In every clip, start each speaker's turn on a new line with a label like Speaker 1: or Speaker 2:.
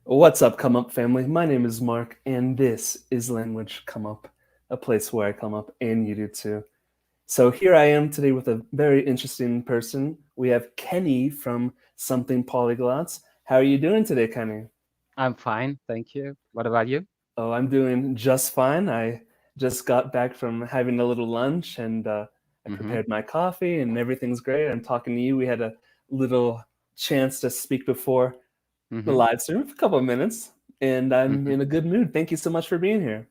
Speaker 1: What's up, Come Up family? My name is Mark, and this is Language Come Up, a place where I come up and you do too. So here I am today with a very interesting person. We have Kenny from Something Polyglots. How are you doing today, Kenny?
Speaker 2: I'm fine, thank you. What about you?
Speaker 1: Oh, I'm doing just fine. I just got back from having a little lunch and I
Speaker 2: Mm-hmm.
Speaker 1: prepared my coffee and everything's great. I'm talking to you. We had a little chance to speak before the
Speaker 2: Mm-hmm.
Speaker 1: live stream for a couple of minutes, and I'm
Speaker 2: Mm-hmm.
Speaker 1: in a good mood. Thank you so much for being here.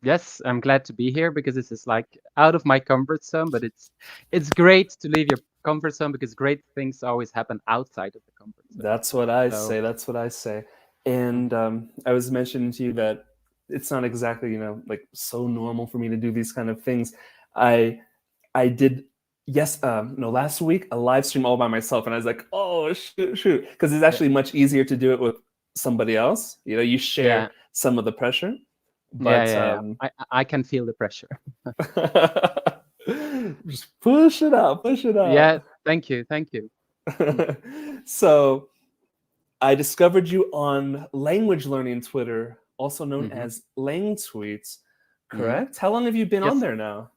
Speaker 2: Yes, I'm glad to be here because this is like out of my comfort zone, but it's great to leave your comfort zone because great things always happen outside of the comfort zone.
Speaker 1: That's what I
Speaker 2: So,
Speaker 1: say. That's what I say.
Speaker 2: mm,
Speaker 1: And I was mentioning to you that it's not exactly, like so normal for me to do these kind of things. I I did yes, no, last week a live stream all by myself, and I was like, oh shoot, because it's
Speaker 2: yeah,
Speaker 1: actually much easier to do it with somebody else. You share
Speaker 2: yeah,
Speaker 1: some of the pressure,
Speaker 2: yeah,
Speaker 1: but
Speaker 2: yeah, yeah. I can feel the pressure.
Speaker 1: just push it out, push it out.
Speaker 2: Yeah, thank you, thank you. Mm,
Speaker 1: So I discovered you on language learning Twitter, also known
Speaker 2: Mm-hmm.
Speaker 1: as Lang Tweets,
Speaker 2: Mm-hmm.
Speaker 1: correct? How long have you been on
Speaker 2: Yes,
Speaker 1: there now?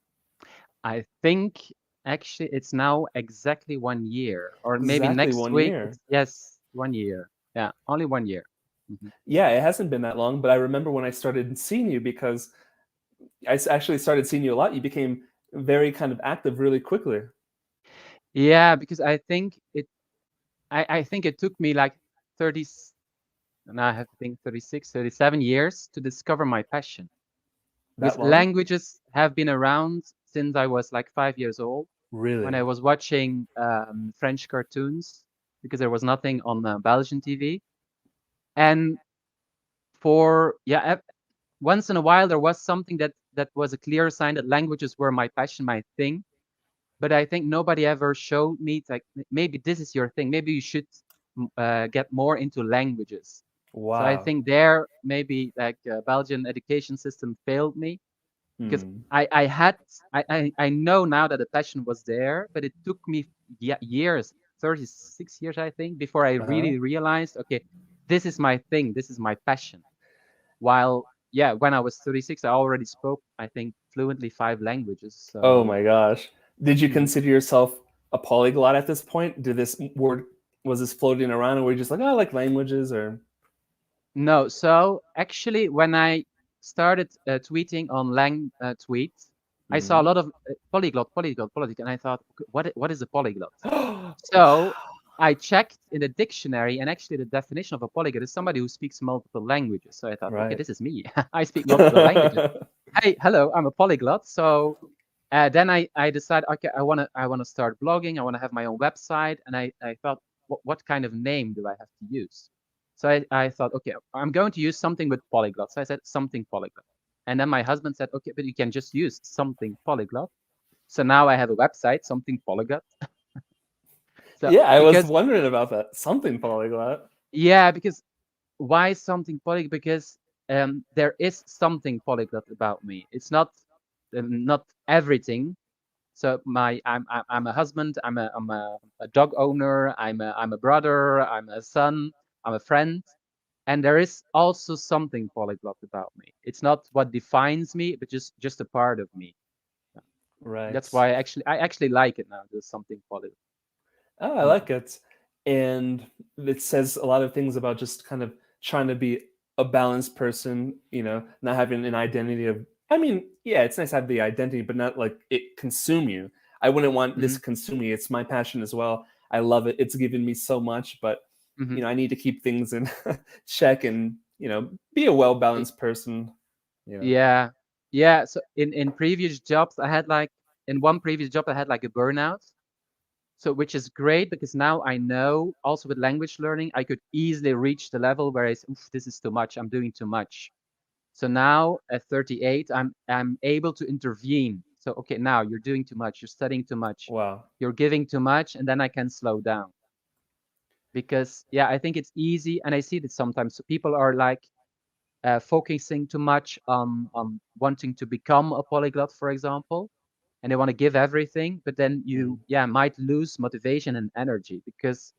Speaker 2: I think actually it's now exactly 1 year, or maybe
Speaker 1: Exactly
Speaker 2: next
Speaker 1: one
Speaker 2: week.
Speaker 1: year.
Speaker 2: It's yes, 1 year. Yeah, only 1 year. Mm-hmm.
Speaker 1: Yeah, it hasn't been that long, but I remember when I started seeing you because actually started seeing you a lot. You became very kind of active really quickly.
Speaker 2: Yeah, because I think it took me like 30, and I have to think 36, 37 years to discover my passion. Because
Speaker 1: That long?
Speaker 2: languages have been around since I was like 5 years old when
Speaker 1: Really?
Speaker 2: I was watching French cartoons because there was nothing on Belgian TV. And for, yeah, once in a while there was something that was a clear sign that languages were my passion, my thing. But I think nobody ever showed me it's like maybe this is your thing. Maybe you should get more into languages. So I
Speaker 1: Wow.
Speaker 2: think there maybe like Belgian education system failed me because
Speaker 1: Hmm.
Speaker 2: I know now that the passion was there, but it took me years, 36 years I think, before I
Speaker 1: Uh-huh.
Speaker 2: really realized, okay, this is my thing, this is my passion. While yeah, when I was 36, I already spoke I think fluently 5 languages.
Speaker 1: Oh
Speaker 2: So.
Speaker 1: my gosh. Did you
Speaker 2: Mhm.
Speaker 1: consider yourself a polyglot at this point? Did this word was this floating around, or were you just like, oh, I like languages, or
Speaker 2: No, so actually, when I started tweeting on Lang tweets, I saw a
Speaker 1: Mhm.
Speaker 2: lot of polyglot, and I thought, "Okay, what is a polyglot?"
Speaker 1: Wow.
Speaker 2: So I checked in the dictionary, and actually, the definition of a polyglot is somebody who speaks multiple languages. So I thought, okay,
Speaker 1: Right.
Speaker 2: this is me. I speak multiple languages. Hey, hello, I'm a polyglot. So then I decided, okay, I wanna start blogging. I wanna have my own website, and I thought, what kind of name do I have to use? So I thought, okay, I'm going to use something with polyglot. So I said something polyglot. And then my husband said, okay, but you can just use something polyglot. So now I have a website, something polyglot. So
Speaker 1: Yeah, I was
Speaker 2: because
Speaker 1: wondering about that. Something polyglot.
Speaker 2: yeah, because why something polyglot? Because there is something polyglot about me. It's not everything. So I'm a husband. I'm a dog owner. I'm a brother. I'm a son. I'm a friend. And there is also something polyglot about me. It's not what defines me, but just a part of me. Yeah.
Speaker 1: Right.
Speaker 2: That's why I actually like it now. There's something polyglot.
Speaker 1: Oh, I
Speaker 2: Mm-hmm.
Speaker 1: like it. And it says a lot of things about just kind of trying to be a balanced person, not having an identity of, I mean, yeah, it's nice to have the identity, but not like it consume you. I wouldn't want this
Speaker 2: Mm-hmm.
Speaker 1: to consume me. It's my passion as well. I love it. It's given me so much, but
Speaker 2: Mm-hmm.
Speaker 1: I need to keep things in check and, be a well balanced person. Yeah.
Speaker 2: Yeah, yeah. So in previous jobs, in one previous job I had like a burnout. So which is great because now I know also with language learning I could easily reach the level where I say, "Oof, this is too much. I'm doing too much." So now at 38, I'm able to intervene. So okay, now you're doing too much. You're studying too much.
Speaker 1: Wow.
Speaker 2: You're giving too much, and then I can slow down because yeah, I think it's easy, and I see that sometimes so people are like focusing too much on wanting to become a polyglot, for example, and they want to give everything, but then you
Speaker 1: Mm.
Speaker 2: yeah might lose motivation and energy because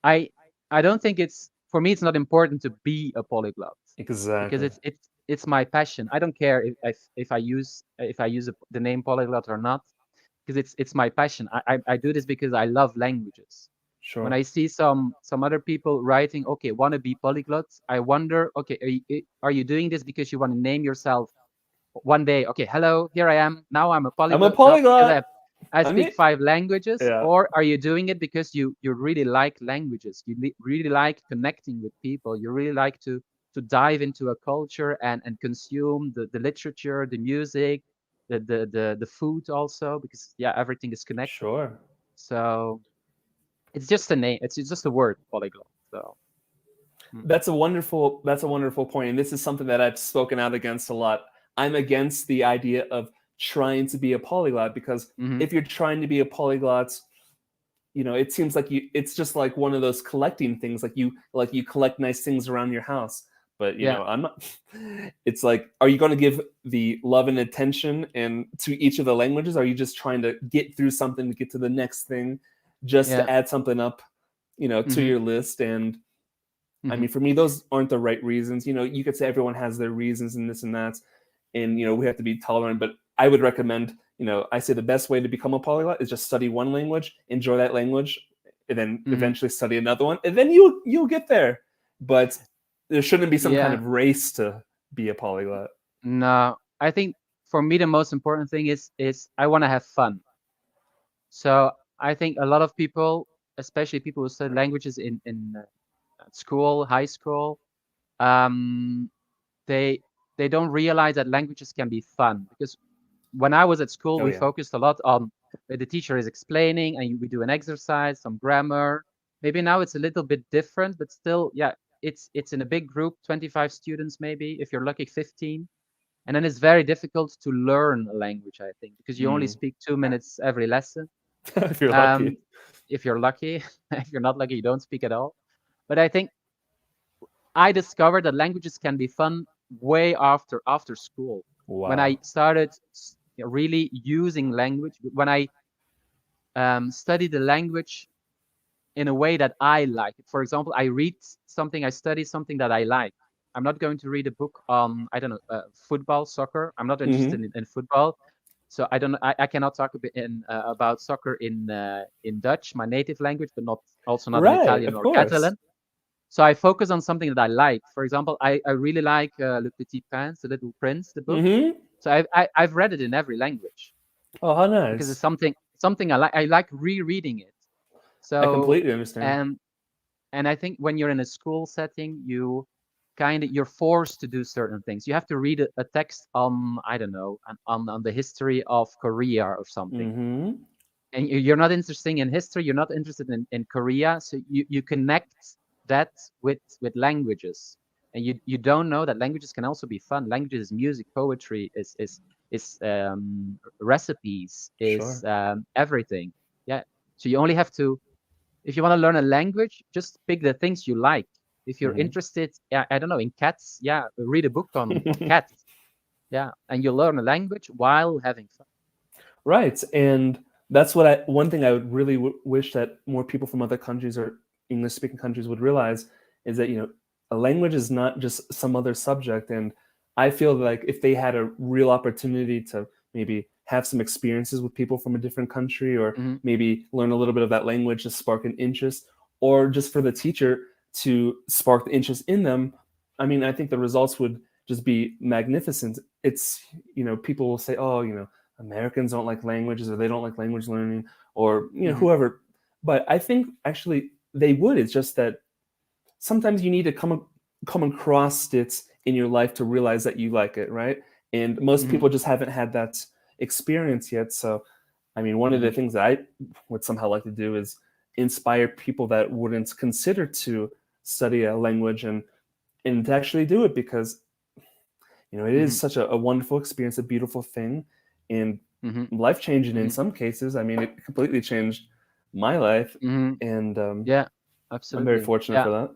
Speaker 2: I I don't think it's for me, it's not important to be a polyglot because
Speaker 1: Exactly.
Speaker 2: it's my passion. I don't care if I use the name polyglot or not, because it's my passion. I do this because I love languages. When
Speaker 1: Sure.
Speaker 2: I see some other people writing, okay, want to be polyglots, I wonder, okay, are you doing this because you want to name yourself one day? Okay, hello, here I am. Now I'm a
Speaker 1: I'm a
Speaker 2: polyglot because
Speaker 1: polyglot.
Speaker 2: I
Speaker 1: I
Speaker 2: speak
Speaker 1: mean,
Speaker 2: 5 languages,
Speaker 1: yeah,
Speaker 2: or are you doing it because you really like languages? You really like connecting with people. You really like to dive into a culture and consume the literature, the music, the food also, because yeah, everything is connected.
Speaker 1: sure.
Speaker 2: So it's just a name. It's just a word, polyglot. So mm,
Speaker 1: That's a wonderful point, and this is something that I've spoken out against a lot. I'm against the idea of trying to be a polyglot because
Speaker 2: mhm.
Speaker 1: if you're trying to be a polyglot, it seems like it's just like one of those collecting things, like you collect nice things around your house. But
Speaker 2: Yeah.
Speaker 1: I'm not. It's like, are you going to give the love and attention and to each of the languages? Are you just trying to get through something to get to the next thing, just
Speaker 2: Yeah.
Speaker 1: to add something up, to
Speaker 2: Mhm.
Speaker 1: your list? And I
Speaker 2: Mhm.
Speaker 1: mean, for me, those aren't the right reasons. You could say everyone has their reasons and this and that, and we have to be tolerant. But I would recommend, I say the best way to become a polyglot is just study one language, enjoy that language, and then
Speaker 2: Mhm.
Speaker 1: eventually study another one, and then you'll get there. But there shouldn't be some kind
Speaker 2: Yeah.
Speaker 1: of race to be a polyglot.
Speaker 2: No, I think for me the most important thing is I want to have fun. So I think a lot of people, especially people who study languages in school, high school, um, they they don't realize that languages can be fun. Because when I was at school,
Speaker 1: Oh
Speaker 2: we
Speaker 1: yeah,
Speaker 2: focused a lot on the teacher is explaining and we do an exercise, some grammar. Maybe now it's a little bit different, but still, yeah, it's in a big group, 25 students maybe, if you're lucky, 15. And then it's very difficult to learn a language, I think, because you only
Speaker 1: mm.
Speaker 2: speak 2 minutes every lesson.
Speaker 1: If you're lucky.
Speaker 2: Um, if you're lucky, if you're not lucky, you don't speak at all. But I think I discovered that languages can be fun way after school. When I
Speaker 1: Wow.
Speaker 2: started really using language, when I studied the language in a way that I like it. For example, I read something, I study something that I like. I'm not going to read a book on, I don't know, football, soccer. I'm not interested
Speaker 1: Hmm.
Speaker 2: in football. So I don't. I cannot talk a bit about soccer in Dutch, my native language, but not in
Speaker 1: Right,
Speaker 2: Italian
Speaker 1: of
Speaker 2: or
Speaker 1: course.
Speaker 2: Catalan. So I focus on something that I like. For example, I really like Le Petit Prince, The Little Prince, the book.
Speaker 1: Hmm.
Speaker 2: So I've read it in every language
Speaker 1: Oh, how
Speaker 2: because it's
Speaker 1: nice.
Speaker 2: something I like. I like rereading it.
Speaker 1: I
Speaker 2: So
Speaker 1: completely understand.
Speaker 2: and and I think when you're in a school setting, you're forced to do certain things. You have to read a text on, I don't know, on the history of Korea or something.
Speaker 1: Hmm.
Speaker 2: And you're not interested in history, you're not interested in Korea, so you connect that with languages. And you don't know that languages can also be fun. Languages is music, poetry, is recipes, is
Speaker 1: Sure.
Speaker 2: everything. Yeah. So you only have to, if you want to learn a language, just pick the things you like. If you're
Speaker 1: Hmm.
Speaker 2: interested, yeah, I don't know, in cats, yeah, read a book on cats. Yeah, and you learn a language while having fun.
Speaker 1: Right, and that's one thing I would really wish that more people from other countries or English speaking countries would realize is that a language is not just some other subject. And I feel like if they had a real opportunity to maybe have some experiences with people from a different country, or
Speaker 2: Hmm.
Speaker 1: maybe learn a little bit of that language to spark an interest, or just for the teacher to spark the interest in them, I mean, I think the results would just be magnificent. It's, people will say, oh, Americans don't like languages, or they don't like language learning, or
Speaker 2: Hmm.
Speaker 1: whoever. But I think actually they would. It's just that sometimes you need to come across it in your life to realize that you like it, right? And most
Speaker 2: Hmm.
Speaker 1: people just haven't had that experience yet. So, I mean, one of
Speaker 2: Hmm.
Speaker 1: the things that I would somehow like to do is inspire people that wouldn't consider to study a language and to actually do it, because it is
Speaker 2: Hmm.
Speaker 1: such a wonderful experience, a beautiful thing, and
Speaker 2: Hmm.
Speaker 1: life changing in
Speaker 2: Hmm.
Speaker 1: some cases. I mean, it completely changed my life,
Speaker 2: Hmm.
Speaker 1: and
Speaker 2: Yeah,
Speaker 1: I'm very
Speaker 2: absolutely.
Speaker 1: fortunate
Speaker 2: Yeah,
Speaker 1: for that.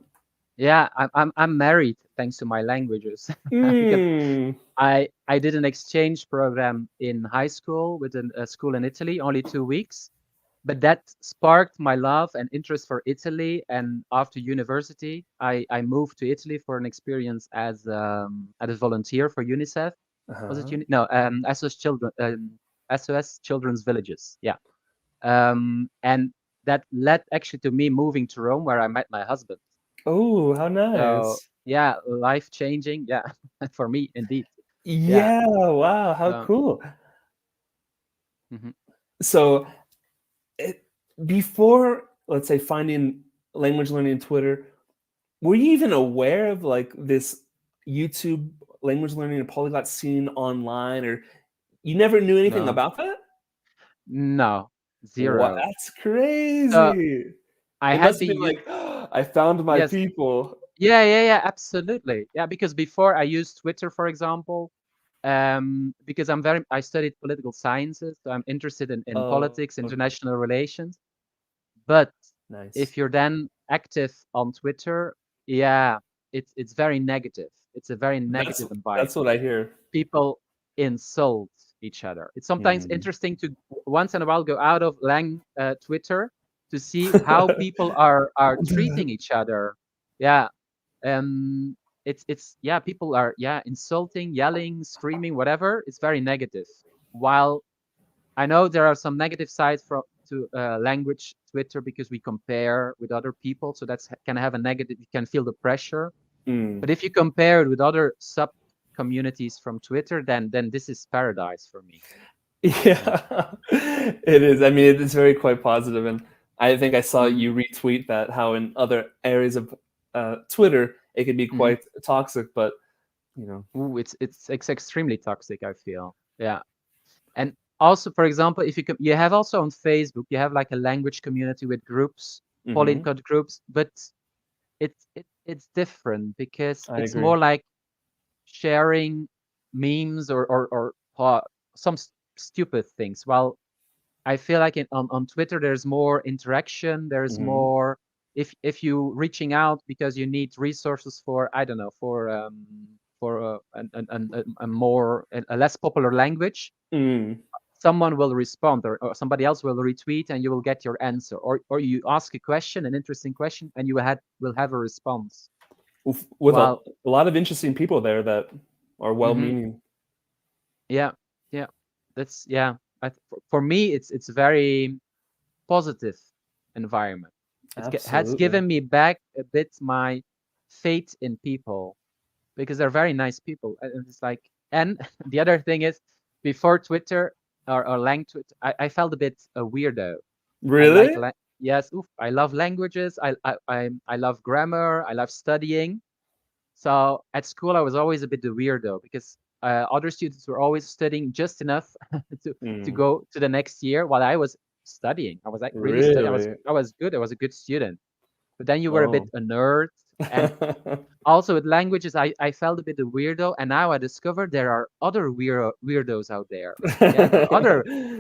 Speaker 2: yeah. I'm married thanks to my languages because
Speaker 1: Mm.
Speaker 2: I did an exchange program in high school with a school in Italy, only 2 weeks. but that sparked my love and interest for Italy. And after university, I moved to Italy for an experience as a volunteer for UNICEF. Was it
Speaker 1: Uh-huh.
Speaker 2: No, SOS Children's Villages. Yeah. And that led actually to me moving to Rome, where I met my husband.
Speaker 1: Oh, how
Speaker 2: So
Speaker 1: nice.
Speaker 2: yeah, life changing. Yeah, for me indeed. Yeah.
Speaker 1: Yeah, wow, how
Speaker 2: So
Speaker 1: cool.
Speaker 2: mhm.
Speaker 1: So it, before, let's say, finding language learning Twitter, were you even aware of like this YouTube language learning and polyglot scene online, or you never knew anything
Speaker 2: No,
Speaker 1: about that?
Speaker 2: no,
Speaker 1: What?
Speaker 2: zero.
Speaker 1: That's
Speaker 2: So
Speaker 1: crazy.
Speaker 2: I
Speaker 1: It
Speaker 2: had
Speaker 1: must
Speaker 2: the
Speaker 1: have been
Speaker 2: u
Speaker 1: like, I found my
Speaker 2: yes,
Speaker 1: people.
Speaker 2: yeah, absolutely. Yeah, because before I used Twitter, for example, because I studied political sciences, so I'm interested in
Speaker 1: Oh,
Speaker 2: politics,
Speaker 1: okay.
Speaker 2: international relations. But if
Speaker 1: Nice.
Speaker 2: you're then active on Twitter, yeah, it's very negative. It's a very
Speaker 1: That's
Speaker 2: negative
Speaker 1: that's
Speaker 2: environment.
Speaker 1: what I hear.
Speaker 2: People insult each other. It's sometimes
Speaker 1: Mm.
Speaker 2: interesting to once in a while go out of Twitter to see how people are treating each other. Yeah, um, it's yeah, people are insulting, yelling, screaming, whatever. It's very negative. While I know there are some negative sides from to language Twitter because we compare with other people, so that's can have a negative. You can feel the pressure,
Speaker 1: Mm.
Speaker 2: but if you compare it with other sub communities from Twitter, then this is paradise for me. Yeah.
Speaker 1: Yeah, it is. I mean, it's very quite positive, and I think I saw
Speaker 2: Mm-hmm.
Speaker 1: you retweet that how in other areas of Twitter it can be
Speaker 2: Mm-hmm.
Speaker 1: quite toxic, but you know.
Speaker 2: Ooh, it's extremely toxic, I feel. Yeah. And also, for example, if you have also on Facebook, you have like a language community with groups,
Speaker 1: Hmm.
Speaker 2: polyglot groups, but it's different because
Speaker 1: I
Speaker 2: it's
Speaker 1: agree.
Speaker 2: more like sharing memes or some stupid things. While I feel like on Twitter there's more interaction, there's
Speaker 1: Hmm.
Speaker 2: more if you reaching out because you need resources for I don't know for a more a less popular language,
Speaker 1: Mm.
Speaker 2: someone will respond or somebody else will retweet and you will get your answer, or you ask a question, an interesting question, and you will have a response.
Speaker 1: With
Speaker 2: While
Speaker 1: a lot of interesting people there that are
Speaker 2: mhm,
Speaker 1: well-meaning.
Speaker 2: yeah, yeah, that's yeah. For me, it's a very positive environment. Has
Speaker 1: Absolutely.
Speaker 2: given me back a bit my faith in people because they're very nice people. And it's like, and the other thing is, before Twitter or Twitter, I felt a bit a weirdo. I like,
Speaker 1: Really?
Speaker 2: yes, oof, I love languages. I love grammar. I love studying. So at school, I was always a bit the weirdo because other students were always studying just enough to
Speaker 1: Mm.
Speaker 2: go to the next year while I was studying. I was like really studying.
Speaker 1: Really?
Speaker 2: I was good. I was a good student. But then you were a bit
Speaker 1: Oh.
Speaker 2: a nerd. And also with languages, I felt a bit a weirdo. And now I discovered there are other weirdos out there. Yeah,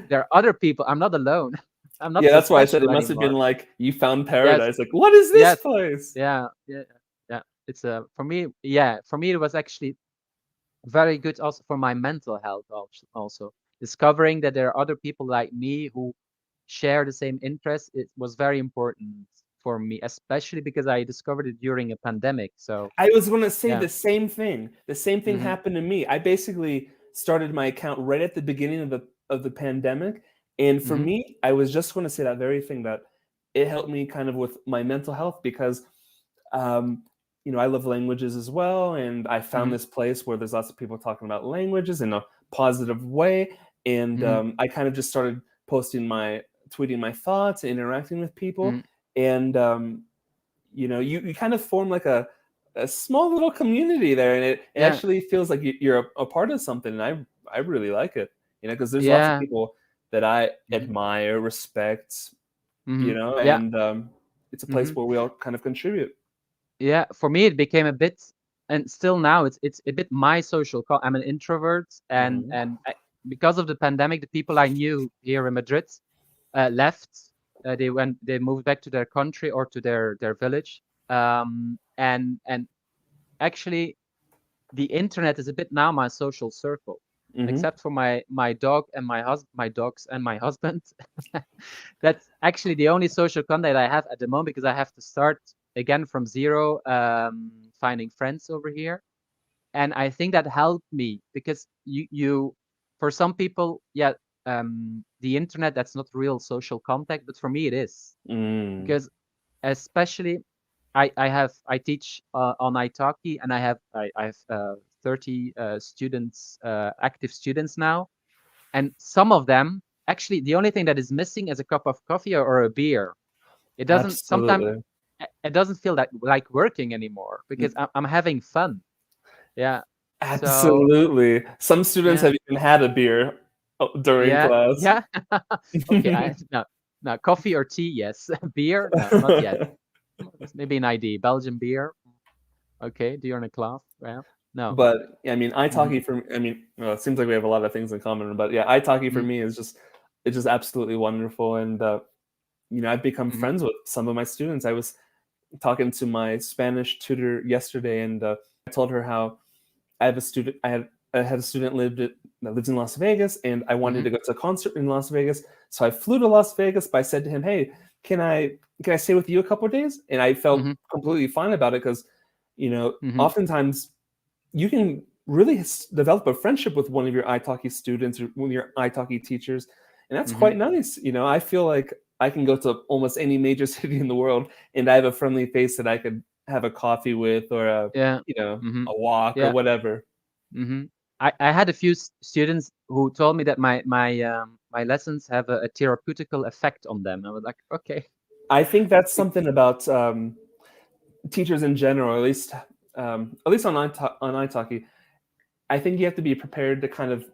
Speaker 2: there are other people. I'm not alone. I'm not
Speaker 1: Yeah,
Speaker 2: so
Speaker 1: that's why I said it
Speaker 2: special
Speaker 1: must have been
Speaker 2: anymore.
Speaker 1: like you found
Speaker 2: Yes,
Speaker 1: paradise. Like, what is this
Speaker 2: yes,
Speaker 1: place?
Speaker 2: yeah. It's for me, yeah, for me it was actually very good also for my mental health also. Discovering that there are other people like me who share the same interests, it was very important for me, especially because I discovered it during a pandemic. So
Speaker 1: I was going to say
Speaker 2: yeah.
Speaker 1: the same thing. The same thing
Speaker 2: Hmm.
Speaker 1: happened to me. I basically started my account right at the beginning of the pandemic, and for
Speaker 2: Hmm.
Speaker 1: me, I was just going to say that very thing that it helped me kind of with my mental health because um, I love languages as well, and I found
Speaker 2: Hmm.
Speaker 1: this place where there's lots of people talking about languages in a positive way, and
Speaker 2: Hmm.
Speaker 1: I kind of just started tweeting my thoughts, interacting with people,
Speaker 2: Hmm.
Speaker 1: and you kind of form like a small little community there, and it
Speaker 2: Yeah.
Speaker 1: actually feels like you're a part of something, and I really like it, because there's lots of
Speaker 2: Yeah.
Speaker 1: people that I
Speaker 2: Hmm.
Speaker 1: admire, respect,
Speaker 2: Hmm. Yeah.
Speaker 1: and it's a place
Speaker 2: Hmm.
Speaker 1: where we all kind of contribute.
Speaker 2: Yeah. For me, it became a bit, and still now it's a bit my social. I'm an introvert,
Speaker 1: Mhm.
Speaker 2: because of the pandemic, the people I knew here in Madrid left. They moved back to their country or to their village. And actually, the internet is a bit now my social circle. except for my dog and my dogs and my husband. That's actually the only social contact I have at the moment, because I have to start again from zero, finding friends over here. And I think that helped me, because you for some people, yeah, the internet, that's not real social contact, but for me it is, because especially I teach on Italki, and I have 30 students, active students now, and some of them, actually the only thing that is missing is a cup of coffee or a beer. It doesn't sometimes
Speaker 1: Absolutely.
Speaker 2: it doesn't feel that like working anymore, because I'm having fun. Yeah. So
Speaker 1: Absolutely. Some students
Speaker 2: yeah,
Speaker 1: have even had a beer during
Speaker 2: yeah,
Speaker 1: class.
Speaker 2: yeah. Okay, no coffee or tea, yes. Beer, no, not yet. Maybe an ID, Belgian beer. Okay, during a class. Well, no.
Speaker 1: But I mean,
Speaker 2: Mhm,
Speaker 1: Italki for I mean, well, it seems like we have a lot of things in common. But yeah, Italki for
Speaker 2: mhm,
Speaker 1: me is just it's just absolutely wonderful, and I've become
Speaker 2: mhm,
Speaker 1: friends with some of my students. I was talking to my Spanish tutor yesterday, and I told her how I have a student. I had a student that lives in Las Vegas, and I wanted
Speaker 2: mhm,
Speaker 1: to go to a concert in Las Vegas. So I flew to Las Vegas. But I said to him, "Hey, can I stay with you a couple of days?" And I felt
Speaker 2: mhm,
Speaker 1: completely fine about it because,
Speaker 2: mhm,
Speaker 1: oftentimes you can really develop a friendship with one of your italki students or one of your italki teachers, and that's
Speaker 2: mhm.
Speaker 1: quite nice. I feel like I can go to almost any major city in the world, and I have a friendly face that I could have a coffee with, or
Speaker 2: Yeah.
Speaker 1: a
Speaker 2: Mhm.
Speaker 1: walk or
Speaker 2: Yeah.
Speaker 1: whatever.
Speaker 2: Mhm. I had a few students who told me that my lessons have a therapeutical effect on them. I was like, okay.
Speaker 1: I think that's something about teachers in general, at least on italki. I think you have to be prepared to kind of,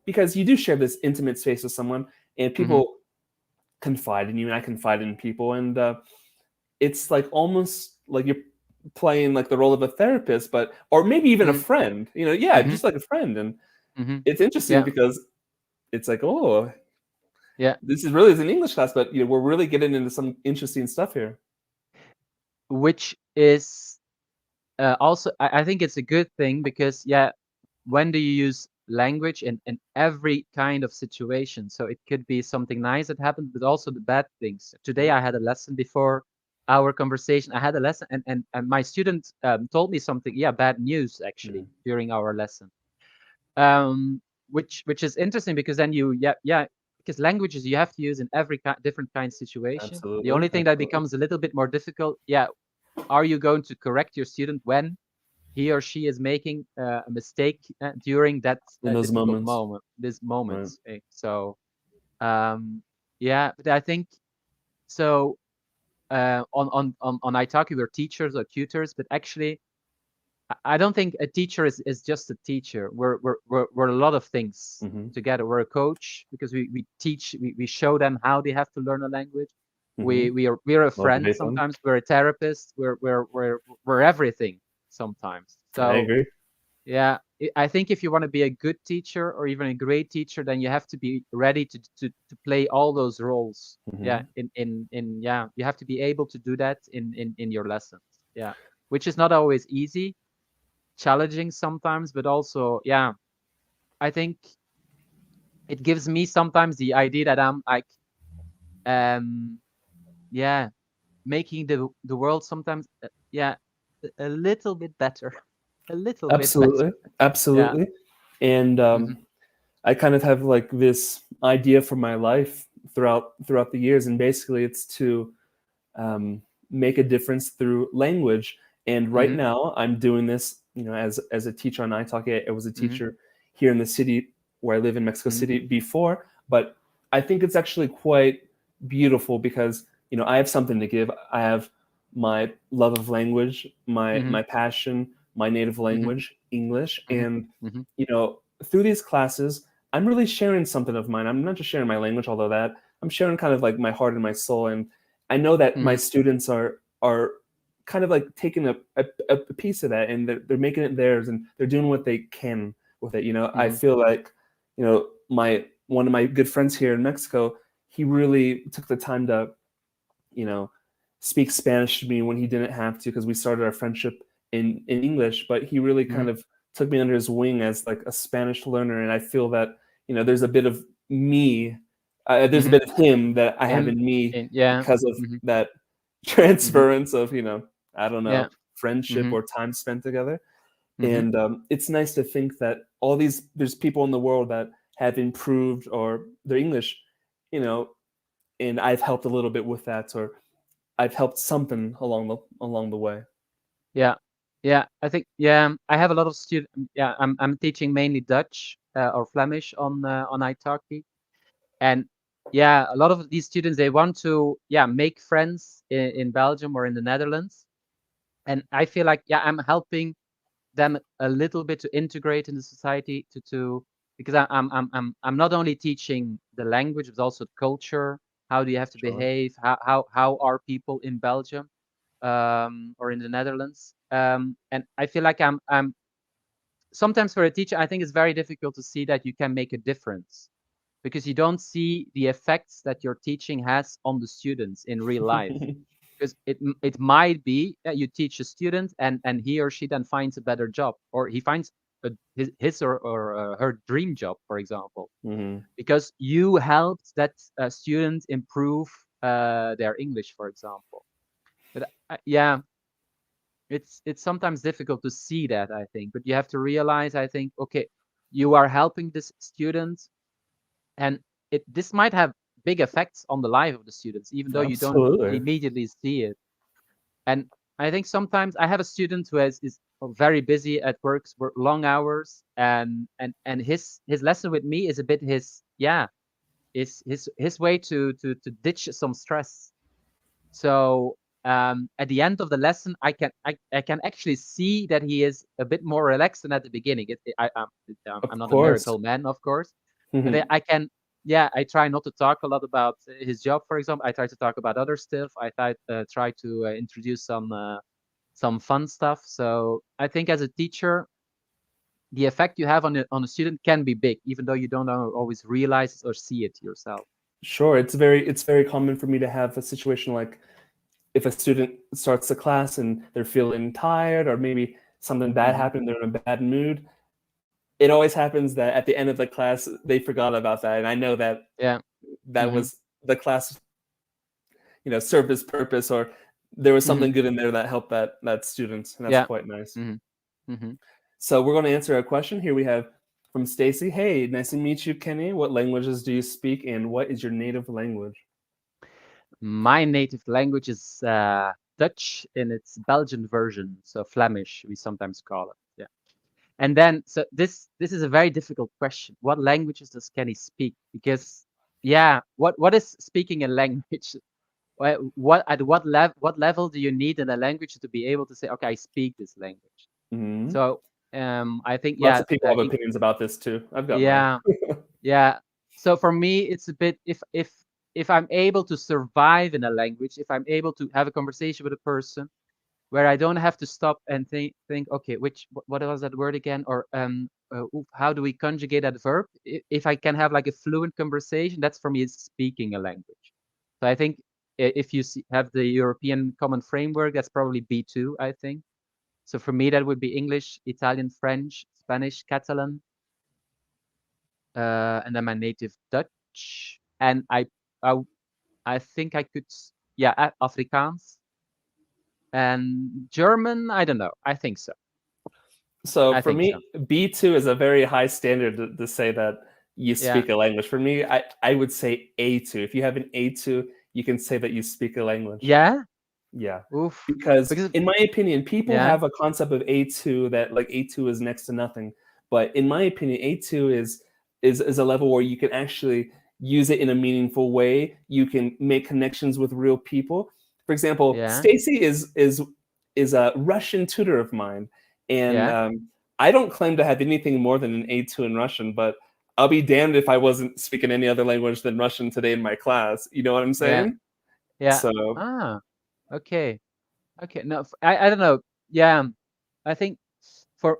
Speaker 1: because you do share this intimate space with someone, and
Speaker 2: Mhm,
Speaker 1: people confide in you, and I confide in people, and it's like almost like you're playing like the role of a therapist, but or maybe even a
Speaker 2: mhm,
Speaker 1: friend. Yeah,
Speaker 2: mhm,
Speaker 1: just like a friend, and
Speaker 2: mhm.
Speaker 1: it's interesting
Speaker 2: Yeah.
Speaker 1: because it's like, oh,
Speaker 2: Yeah.
Speaker 1: this is really an English class, but we're really getting into some interesting stuff here.
Speaker 2: Which is also, I think it's a good thing, because yeah, when do you use language in every kind of situation? So it could be something nice that happened, but also the bad things. Today I had a lesson before our conversation. I had a lesson, and my student told me something, yeah, bad news actually
Speaker 1: Mm,
Speaker 2: during our lesson. Um, which is interesting, because then because languages you have to use in every different kind of situation. The
Speaker 1: absolutely,
Speaker 2: only thing that
Speaker 1: absolutely.
Speaker 2: becomes a little bit more difficult, yeah, are you going to correct your student when he or she is making a mistake during that
Speaker 1: In those
Speaker 2: difficult
Speaker 1: moments,
Speaker 2: moment, this
Speaker 1: right?
Speaker 2: moments. So yeah, but I think so. On Italki, we're teachers or tutors, but actually, I don't think a teacher is just a teacher. We're a lot of things
Speaker 1: Hmm.
Speaker 2: together. We're a coach, because we teach, we show them how they have to learn a language.
Speaker 1: Hmm.
Speaker 2: We're a friend
Speaker 1: Motivate them.
Speaker 2: sometimes. We're a therapist. We're everything sometimes.
Speaker 1: I
Speaker 2: So
Speaker 1: agree.
Speaker 2: yeah, I think if you want to be a good teacher or even a great teacher, then you have to be ready to play all those roles. Yeah,
Speaker 1: Hmm.
Speaker 2: yeah, you have to be able to do that in your lessons. Yeah, which is not always easy, challenging sometimes, but also, yeah, I think it gives me sometimes the idea that I'm like, yeah, making the world sometimes, yeah, a little bit better, a little bit better.
Speaker 1: Absolutely,
Speaker 2: Yeah.
Speaker 1: absolutely. And
Speaker 2: Hmm.
Speaker 1: I kind of have like this idea for my life throughout the years, and basically it's to um, make a difference through language. And right
Speaker 2: Hmm.
Speaker 1: now, I'm doing this, as a teacher on iTalk. I was a
Speaker 2: Hmm.
Speaker 1: teacher here in the city where I live in Mexico
Speaker 2: Hmm.
Speaker 1: City before, but I think it's actually quite beautiful because I have something to give. I have my love of language, my
Speaker 2: Hmm.
Speaker 1: my passion, my native
Speaker 2: Hmm.
Speaker 1: language, English,
Speaker 2: Hmm.
Speaker 1: and
Speaker 2: Hmm.
Speaker 1: through these classes, I'm really sharing something of mine. I'm not just sharing my language, although that I'm sharing kind of like my heart and my soul. And I know that my
Speaker 2: Hmm.
Speaker 1: students are kind of like taking a piece of that, and they're making it theirs, and they're doing what they can with it. I
Speaker 2: Hmm.
Speaker 1: feel like my one of my good friends here in Mexico, he really took the time to you know speak Spanish to me when he didn't have to, because we started our friendship in English, but he really
Speaker 2: Hmm.
Speaker 1: kind of took me under his wing as like a Spanish learner, and I feel that there's a bit of me, there's a
Speaker 2: Mhm.
Speaker 1: bit of him that I have
Speaker 2: And
Speaker 1: in me
Speaker 2: yeah.
Speaker 1: because of
Speaker 2: Mhm.
Speaker 1: that
Speaker 2: Mhm.
Speaker 1: transference of I don't know,
Speaker 2: Yeah.
Speaker 1: friendship
Speaker 2: Mhm.
Speaker 1: or time spent together.
Speaker 2: Mhm.
Speaker 1: And it's nice to think that there's people in the world that have improved or their English, you know, and I've helped a little bit with that, or I've helped something along the way.
Speaker 2: Yeah. Yeah. I think, yeah, I have a lot of students. Yeah, I'm teaching mainly Dutch or Flemish on Italki. And yeah, a lot of these students, they want to, yeah, make friends in Belgium or in the Netherlands. And I feel like, yeah, I'm helping them a little bit to integrate in the society because I'm not only teaching the language, but also culture. How do you have to
Speaker 1: Sure.
Speaker 2: behave? How are people in Belgium or in the Netherlands? And I feel like I'm sometimes for a teacher, I think it's very difficult to see that you can make a difference because you don't see the effects that your teaching has on the students in real life. Because it might be that you teach a student and he or she then finds a better job, or he finds his or her dream job, for example,
Speaker 1: Hmm.
Speaker 2: because you helped that student improve their English, for example. But yeah, it's sometimes difficult to see that, I think, but you have to realize, I think, okay, you are helping this student, and this might have big effects on the life of the students, even though you don't
Speaker 1: Absolutely.
Speaker 2: immediately see it. And I think sometimes I have a student who is very busy at work long hours, and his lesson with me is a bit his way to ditch some stress. So at the end of the lesson, I can actually see that he is a bit more relaxed than at the beginning. I'm
Speaker 1: Of
Speaker 2: not a
Speaker 1: course.
Speaker 2: miracle man, of course, but
Speaker 1: Hmm.
Speaker 2: I can. Yeah, I try not to talk a lot about his job, for example. I try to talk about other stuff. I try to introduce some fun stuff. So I think as a teacher, the effect you have on a student can be big, even though you don't always realize it or see it yourself.
Speaker 1: Sure. It's very common for me to have a situation like if a student starts the class and they're feeling tired, or maybe something bad
Speaker 2: Hmm.
Speaker 1: happened, they're in a bad mood. It always happens that at the end of the class they forgot about that, and I know that
Speaker 2: Yeah.
Speaker 1: that
Speaker 2: Hmm.
Speaker 1: was the class, served its purpose, or there was
Speaker 2: Hmm.
Speaker 1: something good in there that helped that student, and that's
Speaker 2: Yeah.
Speaker 1: quite nice.
Speaker 2: Hmm. Hmm.
Speaker 1: So we're going to answer a question here. We have from Stacy. Hey, nice to meet you, Kenny. What languages do you speak, and what is your native language?
Speaker 2: My native language is Dutch in its Belgian version, so Flemish, we sometimes call it. Yeah. And then, so this is a very difficult question. What languages does Kenny speak? Because, yeah, what is speaking a language? What level do you need in a language to be able to say, okay, I speak this language?
Speaker 1: Hmm.
Speaker 2: So, I think,
Speaker 1: Lots
Speaker 2: yeah,
Speaker 1: of people have opinions about this too. I've got mine.
Speaker 2: yeah, yeah. So for me, it's a bit, if I'm able to survive in a language, if I'm able to have a conversation with a person where I don't have to stop and think, okay, what was that word again? Or how do we conjugate that verb? If I can have like a fluent conversation, that's for me is speaking a language. So I think if you have the European Common Framework, that's probably B2, I think. So for me, that would be English, Italian, French, Spanish, Catalan, and then my native Dutch. And I, I think I could, yeah, Afrikaans and German. I don't know. I think so.
Speaker 1: So
Speaker 2: I
Speaker 1: for
Speaker 2: think so.
Speaker 1: me, B2 is a very high standard to say that you
Speaker 2: Yeah.
Speaker 1: speak a language. For me, I would say A2. If you have an A2, you can say that you speak a language.
Speaker 2: Yeah.
Speaker 1: Yeah.
Speaker 2: Oof.
Speaker 1: Because
Speaker 2: Because
Speaker 1: in my opinion, people
Speaker 2: yeah.
Speaker 1: have a concept of A2 that like A2 is next to nothing. But in my opinion, A2 is a level where you can actually use it in a meaningful way. You can make connections with real people. For example,
Speaker 2: Yeah.
Speaker 1: Stacy is a Russian tutor of mine, and
Speaker 2: Yeah.
Speaker 1: I don't claim to have anything more than an A2 in Russian, but I'll be damned if I wasn't speaking any other language than Russian today in my class. You know what I'm
Speaker 2: Yeah.
Speaker 1: saying?
Speaker 2: Yeah.
Speaker 1: So,
Speaker 2: Ah. Okay. Okay. No, I don't know. Yeah. I think for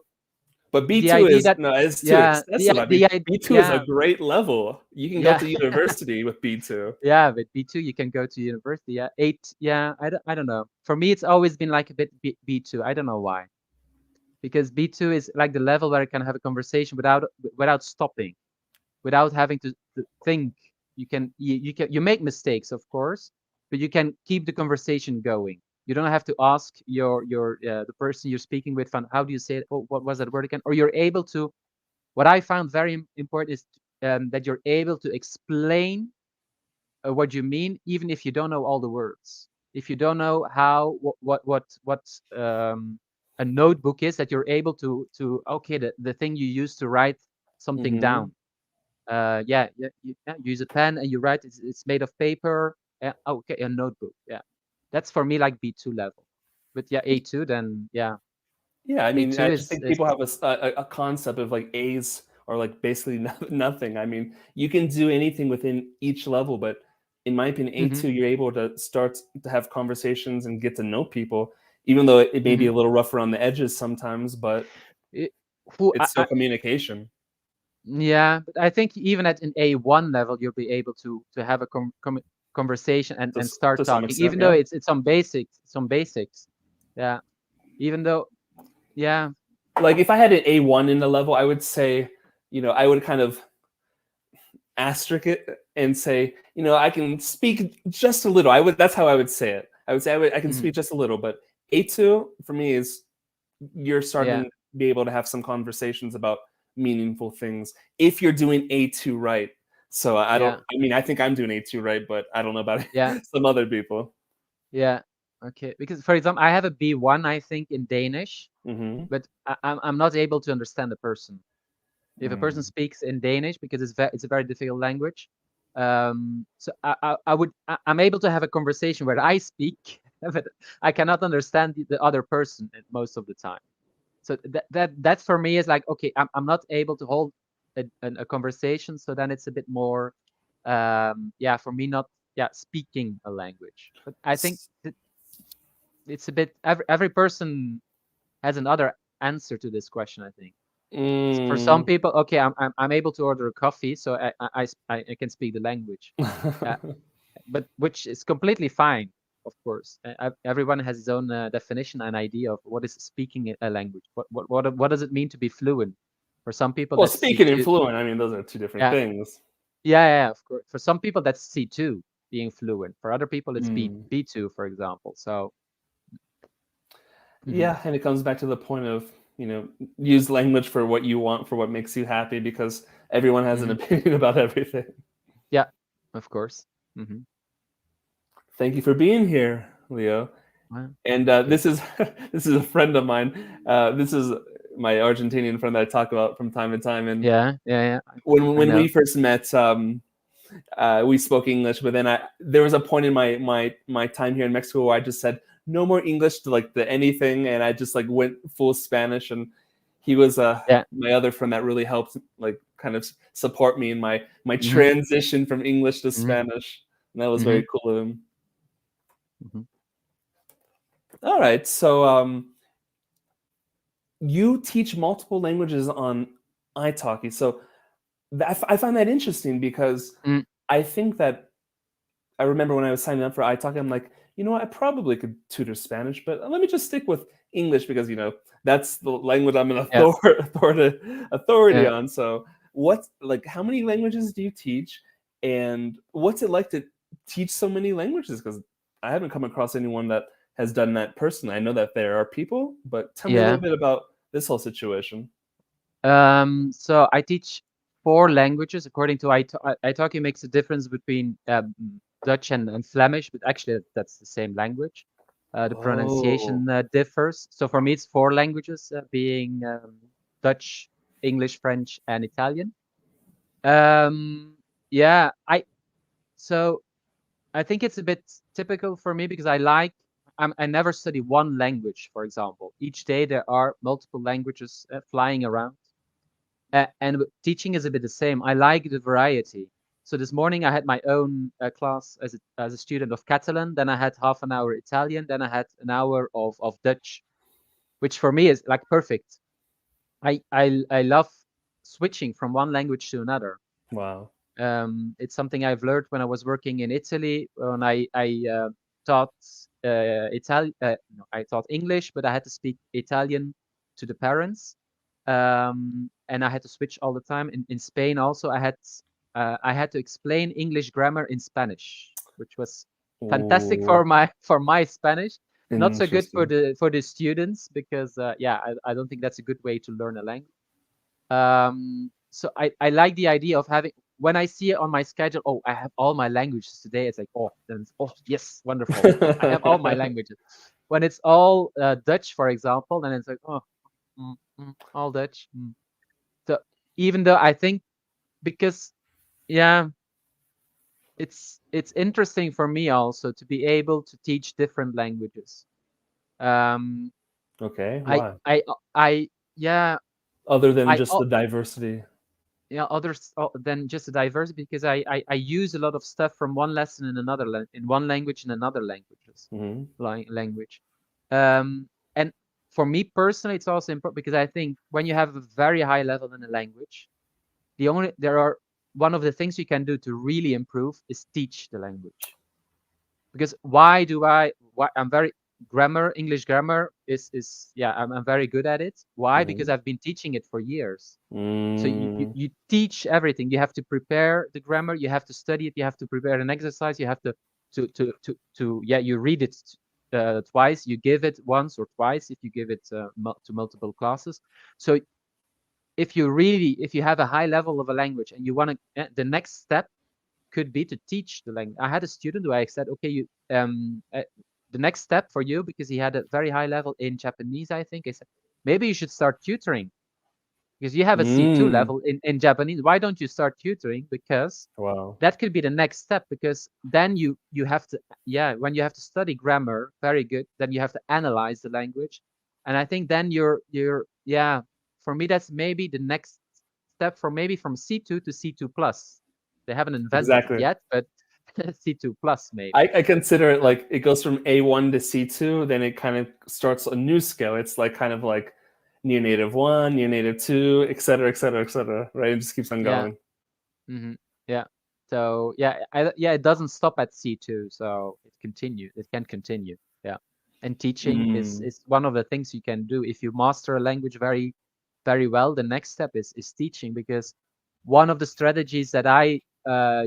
Speaker 1: but
Speaker 2: the
Speaker 1: B2
Speaker 2: idea
Speaker 1: is
Speaker 2: that
Speaker 1: no, it's too
Speaker 2: yeah
Speaker 1: excessive. I mean,
Speaker 2: the idea
Speaker 1: B2 is a
Speaker 2: yeah
Speaker 1: great level. You can go
Speaker 2: yeah
Speaker 1: to university with B2.
Speaker 2: yeah with B2 you can go to university. Yeah. 8. Yeah. I don't know. For me, it's always been like a bit B2. I don't know why. because B2 is like the level where you can have a conversation without stopping, without having to think. You make mistakes, of course, but you can keep the conversation going. You don't have to ask your the person you're speaking with, how do you say it? Oh, what was that word again? Or you're able to. What I found very important is that you're able to explain what you mean, even if you don't know all the words. If you don't know how what a notebook is, that you're able to okay, the thing you use to write something
Speaker 1: Mm-hmm.
Speaker 2: down. Use a pen and you write. It's made of paper. Okay, a notebook. Yeah, that's for me like B2 level. But yeah, A2 then
Speaker 1: Yeah, I mean,
Speaker 2: A2
Speaker 1: I just
Speaker 2: is
Speaker 1: think people have a concept of like A's are like basically nothing. I mean, you can do anything within each level, but in my opinion,
Speaker 2: hmm
Speaker 1: A2, you're able to start to have conversations and get to know people, even though it may be
Speaker 2: hmm
Speaker 1: a little rough around the edges sometimes, but
Speaker 2: It, who
Speaker 1: it's still communication.
Speaker 2: Yeah, but I think even at an A1 level, you'll be able to have a conversation and
Speaker 1: To
Speaker 2: start
Speaker 1: some
Speaker 2: talking,
Speaker 1: extent,
Speaker 2: even though
Speaker 1: yeah.
Speaker 2: it's some basics, some basics. Yeah, even though, yeah.
Speaker 1: Like if I had an A1 in the level, I would say, I would kind of asterisk it and say, I can speak just a little. That's how I would say it. I would say I can
Speaker 2: Mhm.
Speaker 1: speak just a little, but A2 for me is you're starting
Speaker 2: Yeah,
Speaker 1: to be able to have some conversations about meaningful things if you're doing A2 right. So
Speaker 2: yeah,
Speaker 1: I mean, I think I'm doing A2 right, but I don't know about
Speaker 2: yeah,
Speaker 1: some other people.
Speaker 2: yeah. Okay, because for example, I have a B1, I think, in Danish,
Speaker 1: Hmm.
Speaker 2: but I'm not able to understand the person. If a person speaks in Danish, because it's a very difficult language, so I'm able to have a conversation where I speak, but I cannot understand the other person most of the time. So that for me is like, okay, I'm not able to hold a conversation, so then it's a bit more, for me, not speaking a language. But I think it's a bit, every person has another answer to this question, I think. For some
Speaker 1: Mm.
Speaker 2: people, okay, I'm able to order a coffee, so I can speak the language, uh, but which is completely fine, of course. Everyone has his own definition and idea of what is speaking a language. What does it mean to be fluent? For some people,
Speaker 1: Well,
Speaker 2: that's
Speaker 1: speaking and
Speaker 2: C2.
Speaker 1: fluent, I mean, those are two different
Speaker 2: Yeah,
Speaker 1: things.
Speaker 2: yeah, of course. For some people, that's C2, being fluent. For other people, it's
Speaker 1: Mm.
Speaker 2: B2, for example. So, mhm,
Speaker 1: Yeah, and it comes back to the point of, use language for what you want, for what makes you happy, because everyone has an
Speaker 2: mhm,
Speaker 1: opinion about everything.
Speaker 2: yeah, of course. Hmm.
Speaker 1: Thank you for being here, Leo.
Speaker 2: Well,
Speaker 1: And
Speaker 2: okay.
Speaker 1: this is this is a friend of mine. This is my Argentinian friend that I talk about from time to time. And
Speaker 2: Yeah.
Speaker 1: when
Speaker 2: I
Speaker 1: when we
Speaker 2: know.
Speaker 1: first met, we spoke English. But then there was a point in my time here in Mexico where I just said no more English to like the anything, and I just like went full Spanish. And he was
Speaker 2: Yeah.
Speaker 1: my other friend that really helped like kind of support me in my
Speaker 2: Hmm.
Speaker 1: transition from English to
Speaker 2: Hmm.
Speaker 1: Spanish, and that was
Speaker 2: Hmm.
Speaker 1: very cool of him.
Speaker 2: Hmm.
Speaker 1: All right, so you teach multiple languages on Italki. So I find that interesting because
Speaker 2: Mm,
Speaker 1: I think that I remember when I was signing up for Italki, I'm like, I probably could tutor Spanish, but let me just stick with English because that's the language I'm an
Speaker 2: yeah.
Speaker 1: authority
Speaker 2: Yeah.
Speaker 1: on. So how many languages do you teach, and what's it like to teach so many languages? Because I haven't come across anyone that has done that personally. I know that there are people, but tell me a little
Speaker 2: Yeah.
Speaker 1: bit about this whole situation.
Speaker 2: So I teach four languages according to Italki makes a difference between Dutch and Flemish, but actually that's the same language. The
Speaker 1: Oh,
Speaker 2: pronunciation differs. So for me, it's four languages, being Dutch, English, French, and Italian. Um, yeah, so I think it's a bit typical for me because I never study one language, for example. Each day there are multiple languages flying around. And teaching is a bit the same. I like the variety. So this morning I had my own class as a student of Catalan. Then I had half an hour Italian. Then I had an hour of Dutch, which for me is like perfect. I love switching from one language to another.
Speaker 1: wow.
Speaker 2: It's something I've learned when I was working in Italy when I taught Italian. No, I taught English, but I had to speak Italian to the parents, and I had to switch all the time. In Spain also, I had to explain English grammar in Spanish, which was fantastic
Speaker 1: Ooh,
Speaker 2: for my Spanish. Not so good
Speaker 1: interesting.
Speaker 2: for the students because I don't think that's a good way to learn a language. So I like the idea of having, when I see it on my schedule, oh, I have all my languages today. It's like, oh, then oh yes, wonderful. I have all my languages. When it's all Dutch, for example, then it's like, oh, all Dutch. So even though I think, because yeah, it's interesting for me also to be able to teach different languages. Um,
Speaker 1: Okay,
Speaker 2: I
Speaker 1: why?
Speaker 2: I I yeah
Speaker 1: Other than
Speaker 2: I
Speaker 1: just the diversity.
Speaker 2: yeah, others than just the diversity, because I use a lot of stuff from one lesson in another in one language in another languages
Speaker 1: Hmm.
Speaker 2: language. And for me personally, it's also important because I think when you have a very high level in a language, there are one of the things you can do to really improve is teach the language. Because why I'm very English grammar is yeah, I'm very good at it. Why? Because
Speaker 1: Hmm.
Speaker 2: I've been teaching it for years. So
Speaker 1: Mm,
Speaker 2: you teach everything. You have to prepare the grammar. You have to study it. You have to prepare an exercise. You have to yeah. You read it twice. You give it once or twice if you give it to multiple classes. So if you have a high level of a language and you want to, the next step could be to teach the language. I had a student who I said, okay, the next step for you, because he had a very high level in Japanese, I think. I said, maybe you should start tutoring because you have a C2
Speaker 1: mm.
Speaker 2: level in Japanese. Why don't you start tutoring? Because
Speaker 1: Wow.
Speaker 2: that could be the next step, because then you have to, yeah, when you have to study grammar, very good, then you have to analyze the language. And I think then yeah, for me, that's maybe the next step, from maybe from C2 to C2 plus. They haven't invented it
Speaker 1: Exactly.
Speaker 2: yet, but C2 plus maybe.
Speaker 1: I consider it
Speaker 2: So
Speaker 1: like it goes from A1 to C2, then it kind of starts a new scale. It's like kind of like neonative one, neonative two, et cetera, et cetera, et cetera. Right? It just keeps on
Speaker 2: yeah.
Speaker 1: going.
Speaker 2: Hmm. Yeah. So yeah, it doesn't stop at C2, so it can continue. Yeah. And teaching
Speaker 1: Mm.
Speaker 2: is one of the things you can do. If you master a language very, very well, the next step is teaching, because one of the strategies that I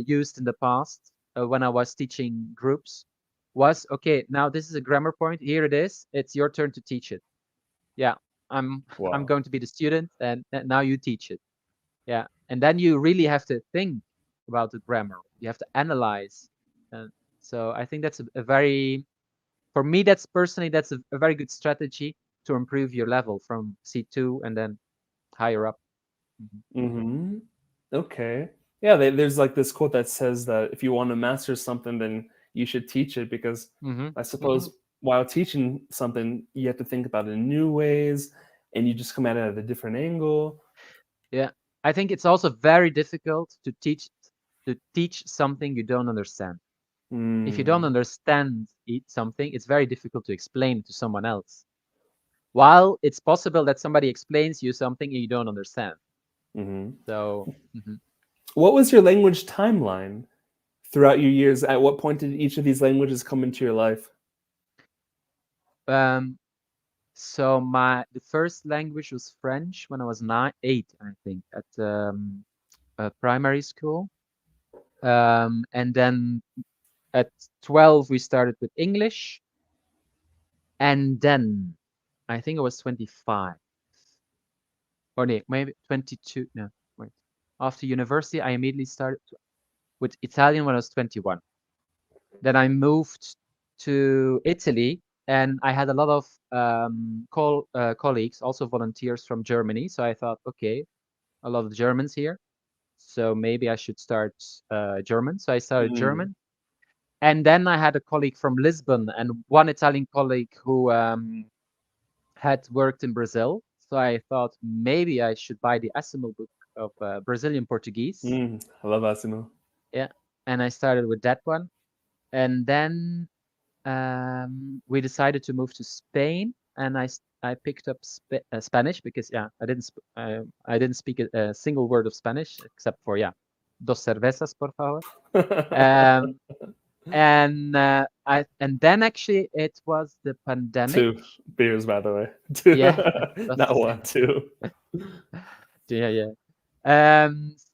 Speaker 2: used in the past when I was teaching groups was, okay, now this is a grammar point. Here it is. It's your turn to teach it. Yeah. I'm I'm
Speaker 1: Wow.
Speaker 2: going to be the student, and now you teach it. Yeah. And then you really have to think about the grammar. You have to analyze. And so I think that's a very, for me, that's personally, that's a very good strategy to improve your level from C2 and then higher up. Mhm.
Speaker 1: Hmm. Okay. Yeah, there's like this quote that says that if you want to master something, then you should teach it because
Speaker 2: Hmm.
Speaker 1: I
Speaker 2: Hmm.
Speaker 1: suppose while teaching something, you have to think about it in new ways and you just come at it at a different angle.
Speaker 2: Yeah. I think it's also very difficult to teach something you don't understand. If you don't
Speaker 1: Mm.
Speaker 2: understand something, it's very difficult to explain it to someone else. While it's possible that somebody explains you something and you don't understand.
Speaker 1: Hmm.
Speaker 2: So, mhm.
Speaker 1: What was your language timeline throughout your years? At what point did each of these languages come into your life?
Speaker 2: um, so the first language was French when I was 8, I think, at primary school. And then at 12 we started with English, and then I think it was 25, or no, maybe 22. No, wait. After university, I immediately started with Italian when I was 21. Then I moved to Italy, and I had a lot of colleagues, also volunteers from Germany. So I thought, okay, a lot of Germans here, so maybe I should start German. So I started
Speaker 1: Mm.
Speaker 2: German, and then I had a colleague from Lisbon and one Italian colleague who had worked in Brazil. So I thought maybe I should buy the Asimo book of Brazilian Portuguese.
Speaker 1: Mm. I love Asimo.
Speaker 2: Yeah, and I started with that one, and then we decided to move to Spain, and I picked up Spanish because yeah, I didn't speak a single word of Spanish except for yeah, dos cervezas por favor. Um, And and then actually it was the pandemic.
Speaker 1: 2 beers, by the way. 2,
Speaker 2: Yeah, that's the
Speaker 1: not
Speaker 2: same.
Speaker 1: 1, 2.
Speaker 2: Yeah, yeah.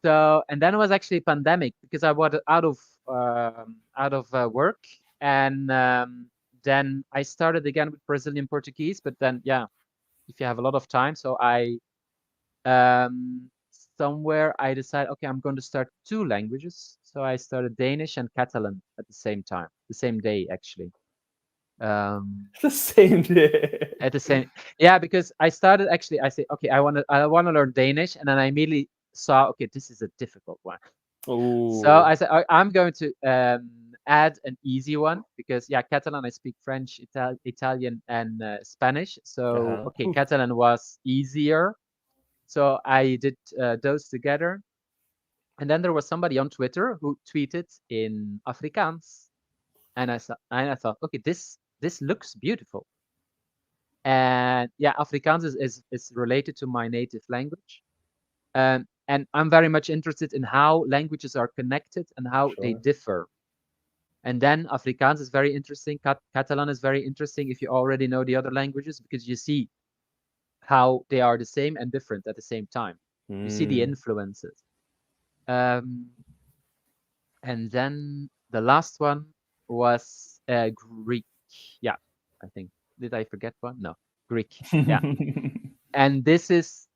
Speaker 2: So and then it was actually pandemic because I was out of work, and then I started again with Brazilian Portuguese. But then, yeah, if you have a lot of time, so I um, somewhere I decided, okay, I'm going to start two languages. So I started Danish and Catalan at the same time, the same day actually. Um,
Speaker 1: The same day.
Speaker 2: at the same, yeah, because I started actually. I say, okay, I want to learn Danish, and then I immediately saw, okay, this is a difficult one. So
Speaker 1: Ooh.
Speaker 2: I said, I'm going to add an easy one because, yeah, Catalan, I speak French, Italian, and Spanish. So,
Speaker 1: Uh-huh.
Speaker 2: okay,
Speaker 1: Oof.
Speaker 2: Catalan was easier. So I did those together. And then there was somebody on Twitter who tweeted in Afrikaans. And I thought, okay, this looks beautiful. And yeah, Afrikaans is related to my native language. And I'm very much interested in how languages are connected and how they
Speaker 1: Sure.
Speaker 2: differ. And then Afrikaans is very interesting. Catalan is very interesting if you already know the other languages because you see how they are the same and different at the same time. You see the
Speaker 1: Mm.
Speaker 2: influences. Um, and then the last one was Greek. Yeah, I think. Did I forget one? No, Greek. Yeah. And this is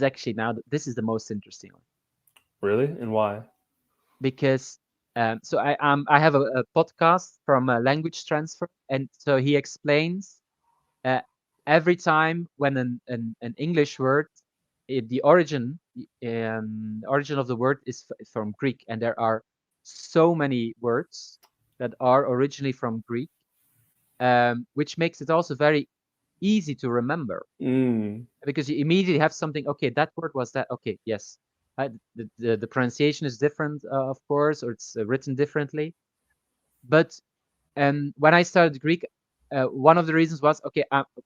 Speaker 2: actually now this is the most interesting one
Speaker 1: Really? And why?
Speaker 2: because so I have a podcast from Language Transfer, and so he explains uh, every time when an English word, the origin of the word is from Greek, and there are so many words that are originally from Greek, which makes it also very easy to remember
Speaker 1: Mm.
Speaker 2: because you immediately have something. Okay, that word was that. Okay, yes. The pronunciation is different, of course, or it's written differently. But when I started Greek, one of the reasons was, okay,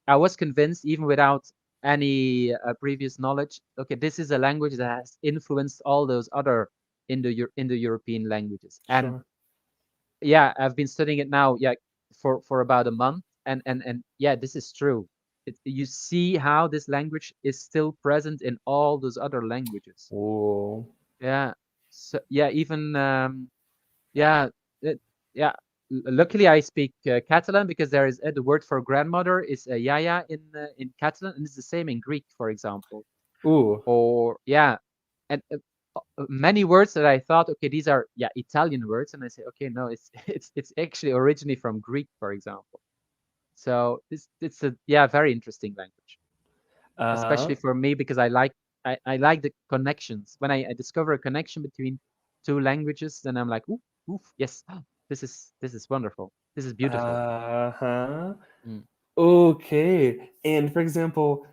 Speaker 2: I was convinced, even without any previous knowledge, okay, this is a language that has influenced all those other Indo-European languages. And
Speaker 1: Sure.
Speaker 2: yeah, I've been studying it now, yeah, for about a month, and yeah, this is true. You see how this language is still present in all those other languages.
Speaker 1: Ooh.
Speaker 2: Yeah. So yeah, even yeah, yeah. Luckily, I speak Catalan because there is the word for grandmother is yaya in Catalan, and it's the same in Greek, for example.
Speaker 1: Ooh.
Speaker 2: Or yeah, and many words that I thought, okay, these are, yeah, Italian words, and I say, okay, no, it's it's actually originally from Greek, for example. So it's a, yeah, very interesting language,
Speaker 1: Uh-huh.
Speaker 2: especially for me because I like the connections. When I discover a connection between two languages, then I'm like, oof, oof, yes, this is wonderful. This is beautiful.
Speaker 1: Uh-huh.
Speaker 2: Mm.
Speaker 1: Okay. And for example,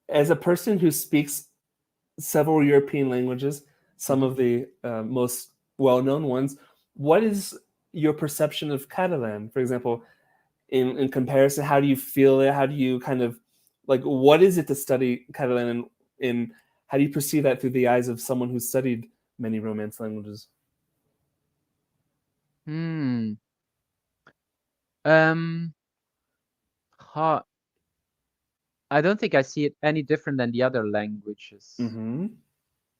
Speaker 1: as a person who speaks several European languages, some
Speaker 2: Hmm.
Speaker 1: of the most well-known ones, what is your perception of Catalan? For example, in comparison, how do you feel it? How do you kind of like what is it to study Catalan and how do you perceive that through the eyes of someone who's studied many Romance languages?
Speaker 2: Hmm. Um. Ha, I don't think I see it any different than the other languages.
Speaker 1: Mm-hmm.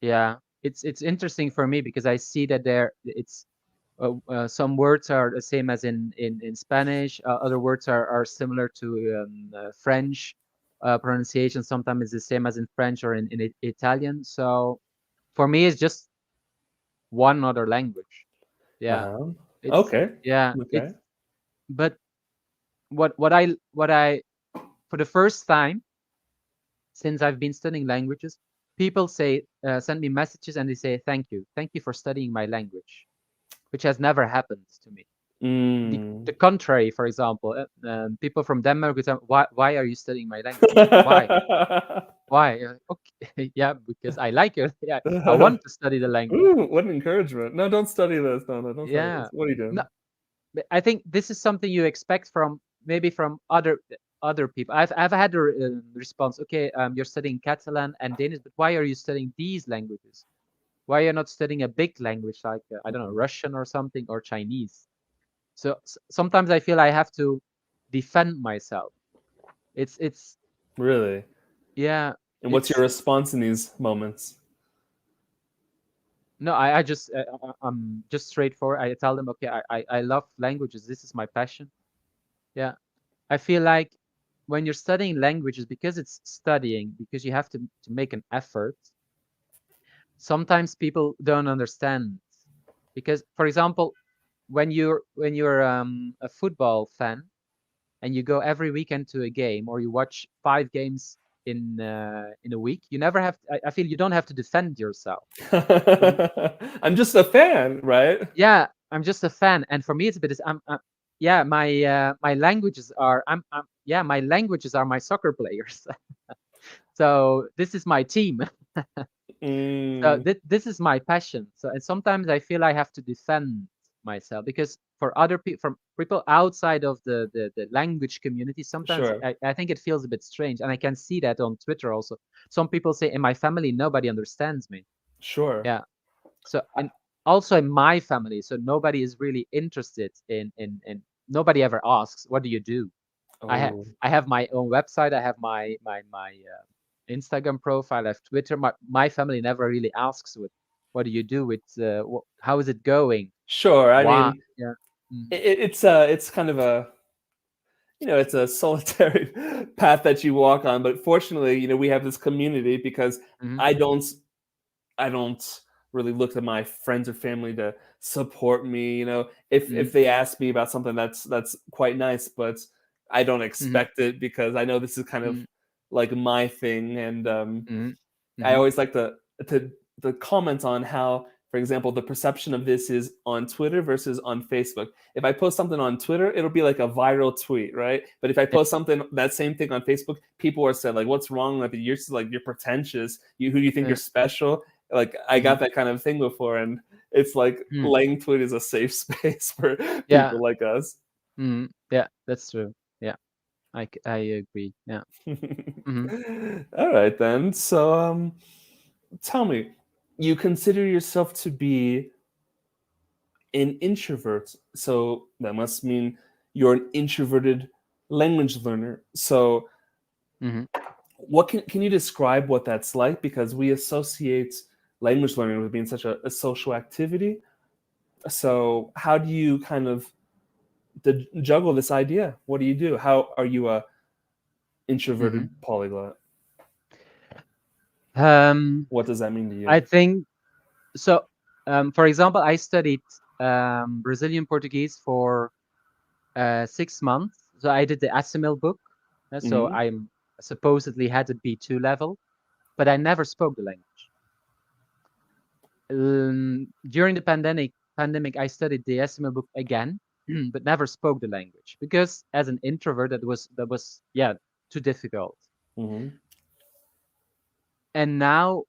Speaker 2: Yeah, it's interesting for me because I see that it's some words are the same as in Spanish. Other words are similar to French. Pronunciation sometimes is the same as in French or in Italian. So for me, it's just one other language. Yeah,
Speaker 1: Uh-huh.
Speaker 2: it's
Speaker 1: Okay.
Speaker 2: yeah,
Speaker 1: Okay.
Speaker 2: it's but what I for the first time since I've been studying languages, people say send me messages and they say thank you for studying my language, which has never happened to me. The
Speaker 1: Mm.
Speaker 2: contrary, for example, people from Denmark would say, why are you studying my language? I'm like, why? Why? Okay, yeah, because I like it. Yeah, I want to study the language.
Speaker 1: Ooh, what an encouragement. No, don't study this. No, no, don't study this.
Speaker 2: Yeah,
Speaker 1: What are you
Speaker 2: no,
Speaker 1: doing?
Speaker 2: but I think this is something you expect from maybe from other people. I've had a response. Okay, you're studying Catalan and Danish, but why are you studying these languages? Why are you not studying a big language like I don't know, Russian or something, or Chinese? So sometimes I feel I have to defend myself. It's
Speaker 1: Really?
Speaker 2: yeah.
Speaker 1: And what's your
Speaker 2: It's
Speaker 1: response in these moments?
Speaker 2: no. I just I'm just straightforward. I tell them, okay, I love languages. This is my passion. Yeah. I feel like when you're studying languages, because it's studying, because you have to make an effort, sometimes people don't understand. Because, for example, when you're a football fan and you go every weekend to a game, or you watch 5 games in a week, you never have. I feel you don't have to defend yourself. For,
Speaker 1: I'm just a fan, right?
Speaker 2: yeah, I'm just a fan, and for me, it's a bit. Yeah, my languages are. Yeah, my languages are my soccer players. So this is my team. So
Speaker 1: Mm,
Speaker 2: this is my passion. So and sometimes I feel I have to defend myself because for other people, from people outside of the language community, sometimes
Speaker 1: sure,
Speaker 2: I think it feels a bit strange, and I can see that on Twitter also. Some people say in my family nobody understands me.
Speaker 1: sure.
Speaker 2: Yeah. So and also in my family, so nobody is really interested in nobody ever asks, what do you do? I have
Speaker 1: Oh,
Speaker 2: I have my own website. I have my Instagram profile. I have Twitter. My family never really asks what do you do with how is it going?
Speaker 1: sure. I
Speaker 2: Why?
Speaker 1: mean,
Speaker 2: Yeah. Mm-hmm.
Speaker 1: it's kind of a it's a solitary path that you walk on. But fortunately, we have this community because
Speaker 2: Mm-hmm.
Speaker 1: I don't I don't really look to my friends or family to support me. If they ask me about something, that's quite nice, but I don't
Speaker 2: Mm-hmm.
Speaker 1: expect it because I know this is kind of like my thing, and
Speaker 2: Mm-hmm.
Speaker 1: I
Speaker 2: Mm-hmm.
Speaker 1: always like to comment on how, for example, the perception of this is on Twitter versus on Facebook. If I post something on Twitter, it'll be like a viral tweet, right? But if I
Speaker 2: Yeah.
Speaker 1: post something that same thing on Facebook, people are saying like, "What's wrong with you? You're pretentious. Who do you think you're
Speaker 2: Yeah.
Speaker 1: special?" Like I
Speaker 2: Mm-hmm.
Speaker 1: got that kind of thing before, and it's like
Speaker 2: Mm-hmm.
Speaker 1: Lang Tweet is a safe space for
Speaker 2: Yeah.
Speaker 1: people like us.
Speaker 2: Mm-hmm. Yeah. That's true. Yeah. I agree. Yeah. Mm-hmm.
Speaker 1: All right then. So tell me, you consider yourself to be an introvert. So that must mean you're an introverted language learner. So
Speaker 2: Mm-hmm.
Speaker 1: what can you describe what that's like? Because we associate language learning with being such a social activity. So how do you kind of juggle this idea? What do you do? How are you a
Speaker 2: Mm-hmm.
Speaker 1: introverted polyglot?
Speaker 2: Um,
Speaker 1: What does that mean to
Speaker 2: I
Speaker 1: you?
Speaker 2: think so. For example, I studied Brazilian Portuguese for 6 months. So I did the ASML book. So
Speaker 1: Hmm.
Speaker 2: I'm supposedly had a B2 level, but I never spoke the language. During the pandemic, I studied the ASML book again, but never spoke the language because as an introvert, that was yeah too difficult.
Speaker 1: Hmm.
Speaker 2: And now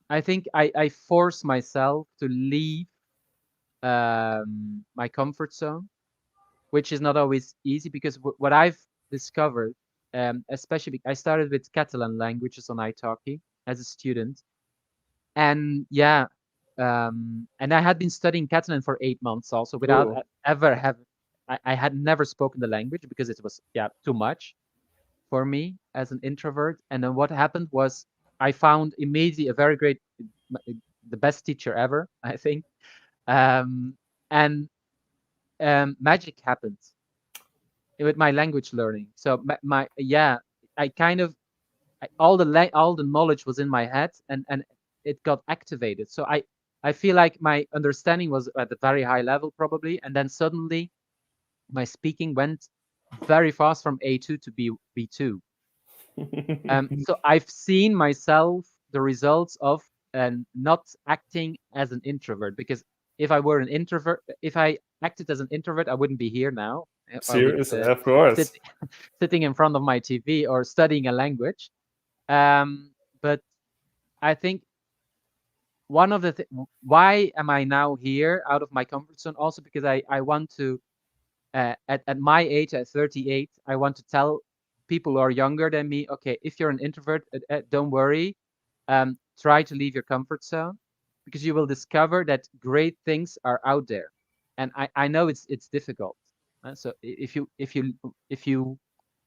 Speaker 2: I think I force myself to leave my comfort zone, which is not always easy because what I've discovered, especially I started with Catalan languages on Italki as a student, and yeah, and I had been studying Catalan for 8 months also without
Speaker 1: Ooh.
Speaker 2: ever have I had never spoken the language because it was too much for me as an introvert. And then what happened was I found immediately a very great, the best teacher ever, I think, and magic happened with my language learning. So my yeah, I kind of all the knowledge was in my head and it got activated. So I feel like my understanding was at a very high level probably, and then suddenly my speaking went very fast from A2 to B2. So I've seen myself the results of not acting as an introvert because if I acted as an introvert, I wouldn't be here now. I would
Speaker 1: Seriously, of
Speaker 2: sit
Speaker 1: course.
Speaker 2: sitting in front of my TV or studying a language. But I think one of the why am I now here out of my comfort zone? Also because I want to at my age at 38, I want to tell people who are younger than me, okay, if you're an introvert, don't worry, try to leave your comfort zone because you will discover that great things are out there. and I know it's difficult. So if you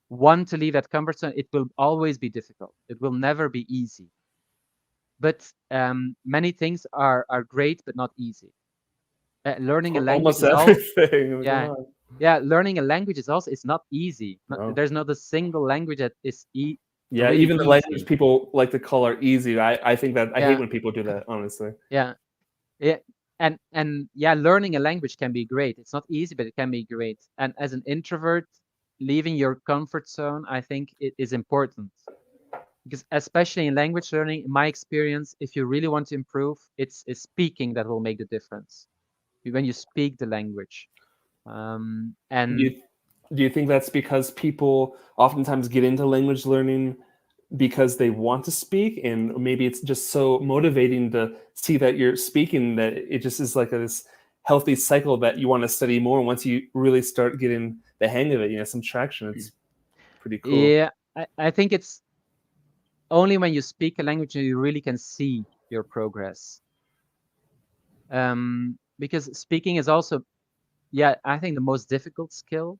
Speaker 2: want to leave that comfort zone, it will always be difficult. It will never be easy. But many things are great, but not easy. Learning a language
Speaker 1: Almost
Speaker 2: is all
Speaker 1: everything. Come
Speaker 2: yeah
Speaker 1: on.
Speaker 2: yeah. Learning a language is also, it's not easy.
Speaker 1: No.
Speaker 2: There's not a single language that is
Speaker 1: Yeah,
Speaker 2: really
Speaker 1: even the language
Speaker 2: easy.
Speaker 1: people like to call are easy. I think that I hate
Speaker 2: Yeah,
Speaker 1: when people do that, honestly.
Speaker 2: yeah, yeah. And yeah, learning a language can be great. It's not easy, but it can be great. And as an introvert, leaving your comfort zone, I think it is important. Because especially in language learning, in my experience, if you really want to improve, it's speaking that will make the difference. When you speak the language.
Speaker 1: Do
Speaker 2: And
Speaker 1: you do you think that's because people oftentimes get into language learning because they want to speak, and maybe it's just so motivating to see that you're speaking that it just is like this healthy cycle that you want to study more. Once you really start getting the hang of it, some traction, it's pretty cool.
Speaker 2: yeah, I think it's only when you speak a language you really can see your progress. Because speaking is also, yeah, I think the most difficult skill,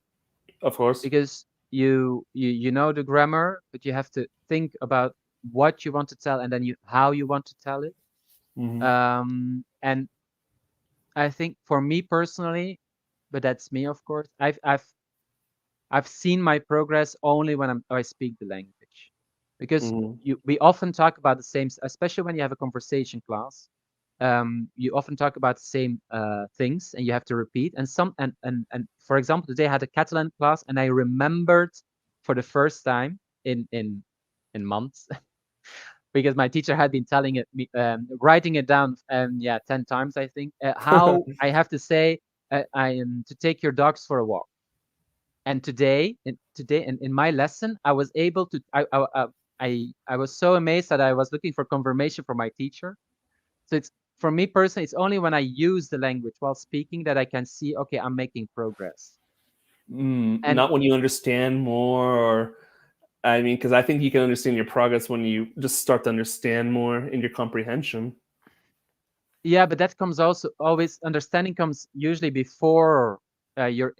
Speaker 1: Of course.
Speaker 2: because you know the grammar, but you have to think about what you want to tell, and then how you want to tell it.
Speaker 1: Hmm.
Speaker 2: And I think for me personally, but that's me, of course. I've seen my progress only when I speak the language, because
Speaker 1: Hmm.
Speaker 2: we often talk about the same, especially when you have a conversation class. You often talk about the same things, and you have to repeat. And for example, today I had a Catalan class, and I remembered for the first time in months, because my teacher had been telling it me, writing it down, yeah, 10 times I think, how I have to say, I am to take your dogs for a walk. And in my lesson, I was able to, I was so amazed that I was looking for confirmation from my teacher. So it's, for me personally, it's only when I use the language while speaking that I can see, okay, I'm making progress. And
Speaker 1: Not when you understand more, or I mean, because I think you can understand your progress when you just start to understand more in your comprehension.
Speaker 2: yeah, but that comes also, always understanding comes usually before your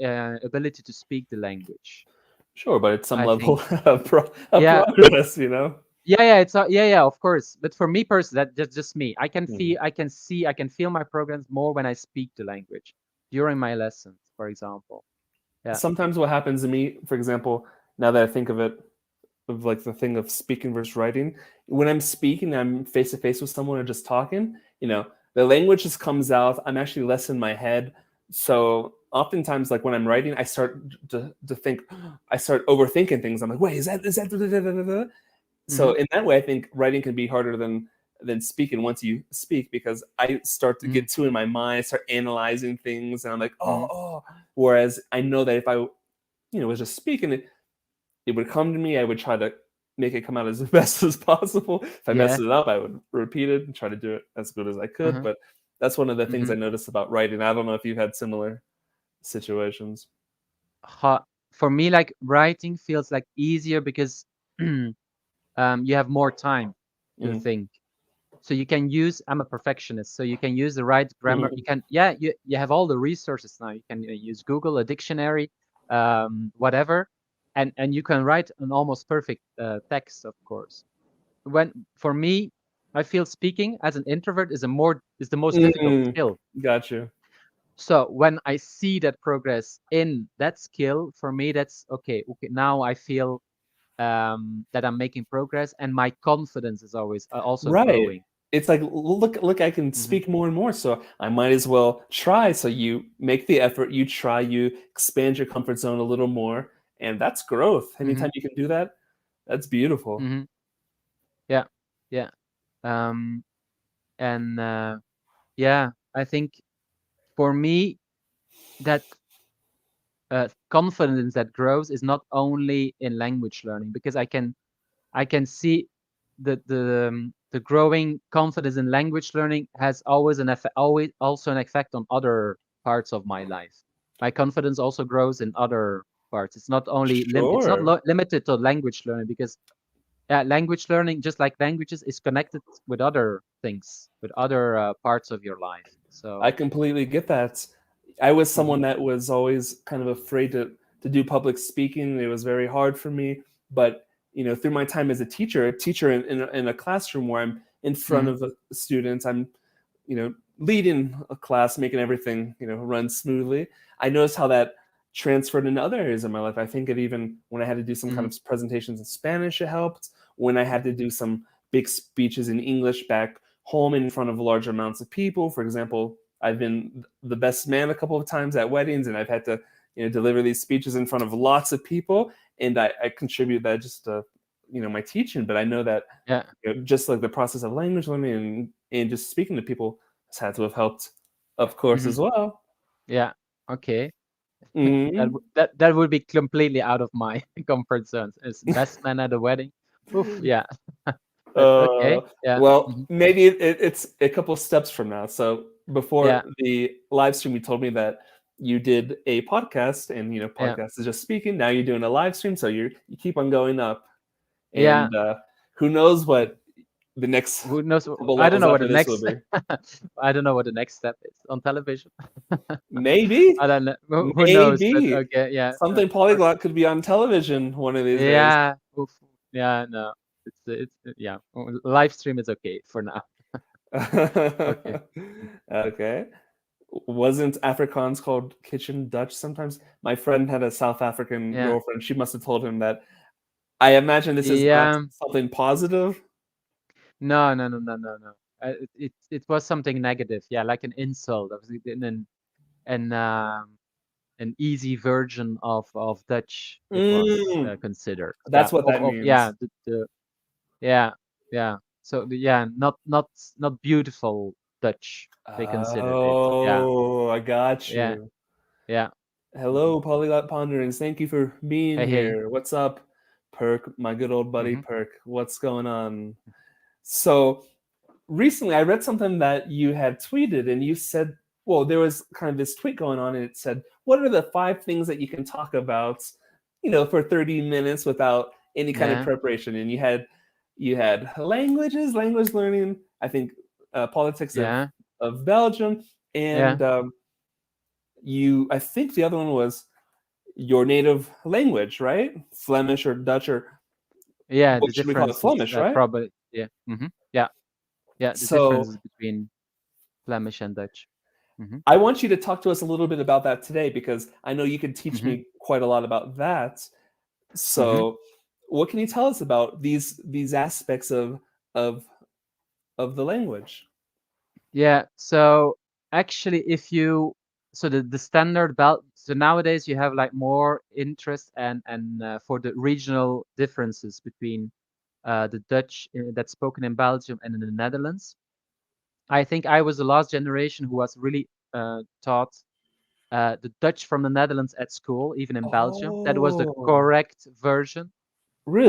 Speaker 2: ability to speak the language,
Speaker 1: Sure, but at some
Speaker 2: I
Speaker 1: level
Speaker 2: think.
Speaker 1: of
Speaker 2: Yeah,
Speaker 1: progress.
Speaker 2: yeah, it's yeah, of course. But for me personally, that's just me. I can
Speaker 1: Mhm.
Speaker 2: feel, I can see, I can feel my progress more when I speak the language during my lessons, for example. Yeah.
Speaker 1: Sometimes what happens to me, for example, now that I think of it, of like the thing of speaking versus writing, when I'm speaking, I'm face to face with someone or just talking, the language just comes out. I'm actually less in my head. So oftentimes, like when I'm writing, I start to think, I start overthinking things. I'm like, wait, is that da, da, da, da, da? So
Speaker 2: Mm-hmm.
Speaker 1: in that way, I think writing can be harder than speaking once you speak, because I start to
Speaker 2: Mm-hmm.
Speaker 1: get too in my mind, I start analyzing things, and I'm like,
Speaker 2: Mm-hmm.
Speaker 1: oh. Whereas I know that if I, was just speaking, it would come to me. I would try to make it come out as best as possible. If I messed
Speaker 2: Yeah.
Speaker 1: it up, I would repeat it and try to do it as good as I could.
Speaker 2: Uh-huh.
Speaker 1: But that's one of the things
Speaker 2: Mm-hmm.
Speaker 1: I noticed about writing. I don't know if you've had similar situations.
Speaker 2: For me, like writing feels like easier because you have more time to
Speaker 1: Mm.
Speaker 2: think. So you can use, I'm a perfectionist, so you can use the right grammar. You can, yeah, you have all the resources now. You can use Google, a dictionary, whatever, and you can write an almost perfect text, of course. For me, I feel speaking as an introvert is the most difficult
Speaker 1: Mm.
Speaker 2: skill.
Speaker 1: Gotcha.
Speaker 2: So when I see that progress in that skill, for me, that's okay. Okay, now I feel that I'm making progress, and my confidence is always also
Speaker 1: Right.
Speaker 2: growing.
Speaker 1: It's like, look, I can
Speaker 2: Hmm.
Speaker 1: speak more and more, so I might as well try. So you make the effort, you try, you expand your comfort zone a little more, and that's growth.
Speaker 2: Hmm.
Speaker 1: Anytime you can do that, that's beautiful.
Speaker 2: Hmm. Yeah, yeah. Um, and yeah, I think for me that confidence that grows is not only in language learning, because I can see the growing confidence in language learning has always always also an effect on other parts of my life. My confidence also grows in other parts. It's not only it's not
Speaker 1: Sure.
Speaker 2: limited to language learning, because language learning, just like languages, is connected with other things, with other parts of your life.
Speaker 1: I
Speaker 2: So
Speaker 1: completely get that. I was
Speaker 2: Hmm.
Speaker 1: someone that was always kind of afraid to do public speaking. It was very hard for me. But through my time as a teacher in a classroom where I'm in front
Speaker 2: Hmm.
Speaker 1: of students, I'm leading a class, making everything run smoothly. I noticed how that transferred into other areas of my life. I think it even when I had to do some kind
Speaker 2: Hmm.
Speaker 1: of presentations in Spanish, it helped. When I had to do some big speeches in English back home in front of large amounts of people, for example, I've been the best man a couple of times at weddings, and I've had to deliver these speeches in front of lots of people, and I contribute that just to my teaching. But I know that
Speaker 2: Yeah.
Speaker 1: just like the process of language learning and just speaking to people has had to have helped, of course,
Speaker 2: Hmm.
Speaker 1: as well.
Speaker 2: Yeah. Okay.
Speaker 1: Mhm.
Speaker 2: That would be completely out of my comfort zone. As best man at a wedding. Oof. Yeah. But
Speaker 1: Uh,
Speaker 2: okay. Yeah.
Speaker 1: well,
Speaker 2: Hmm.
Speaker 1: maybe it's a couple steps from now. So before
Speaker 2: Yeah.
Speaker 1: the live stream, you told me that you did a podcast, and
Speaker 2: Yeah.
Speaker 1: podcast is just speaking. Now you're doing a live stream, so you keep on going up,
Speaker 2: Yeah.
Speaker 1: and who knows what the next
Speaker 2: Who knows?
Speaker 1: couple
Speaker 2: I don't
Speaker 1: levels
Speaker 2: know what the
Speaker 1: after this will
Speaker 2: next.
Speaker 1: be.
Speaker 2: I don't know what the next step is on television.
Speaker 1: Maybe,
Speaker 2: I don't know. Who knows? But
Speaker 1: maybe
Speaker 2: okay. Yeah.
Speaker 1: something polyglot could be on television one of these days.
Speaker 2: Yeah. Oof. Yeah. No. It's yeah. Live stream is okay for now. Okay.
Speaker 1: Okay. Wasn't Afrikaans called kitchen Dutch sometimes? My friend had a South African
Speaker 2: Yeah.
Speaker 1: girlfriend. She must have told him that. I imagine this is not
Speaker 2: Yeah.
Speaker 1: something positive.
Speaker 2: No. No. No. No. No. No. It was something negative. Yeah, like an insult. Obviously, and an easy version of Dutch. It was
Speaker 1: Mm,
Speaker 2: considered. Yeah.
Speaker 1: that's what that
Speaker 2: Yeah.
Speaker 1: means.
Speaker 2: Yeah. Yeah. So yeah, not beautiful Dutch. They considered it. Yeah.
Speaker 1: Oh, I got
Speaker 2: Yeah.
Speaker 1: you.
Speaker 2: Yeah.
Speaker 1: Hello, Polyglot Ponderings. Thank you for being
Speaker 2: Hey, hey.
Speaker 1: here. What's up, Perk? My good old buddy
Speaker 2: Hmm.
Speaker 1: Perk. What's going on? So, recently I read something that you had tweeted, and you said, well, there was kind of this tweet going on, and it said, what are the 5 things that you can talk about, for 30 minutes without any kind of
Speaker 2: Yeah.
Speaker 1: preparation? And you had languages, language learning, I think politics
Speaker 2: Yeah.
Speaker 1: of Belgium,
Speaker 2: Yeah.
Speaker 1: and I think the other one was your native language, right? Flemish or Dutch, or
Speaker 2: Yeah.
Speaker 1: what
Speaker 2: The
Speaker 1: should we call it?
Speaker 2: difference is
Speaker 1: Flemish, right?
Speaker 2: probably yeah. Yeah. Yeah. The
Speaker 1: So
Speaker 2: differences between Flemish and Dutch. Hmm.
Speaker 1: I want you to talk to us a little bit about that today, because I know you can teach
Speaker 2: Hmm.
Speaker 1: me quite a lot about that.
Speaker 2: Hmm.
Speaker 1: So, what can you tell us about these aspects of of the language?
Speaker 2: Yeah. So actually, if you so the standard belt. So nowadays you have like more interest and for the regional differences between the Dutch that's spoken in Belgium and in the Netherlands. I think I was the last generation who was really taught the Dutch from the Netherlands at school, even in Belgium. That was the
Speaker 1: Oh,
Speaker 2: correct version.
Speaker 1: really?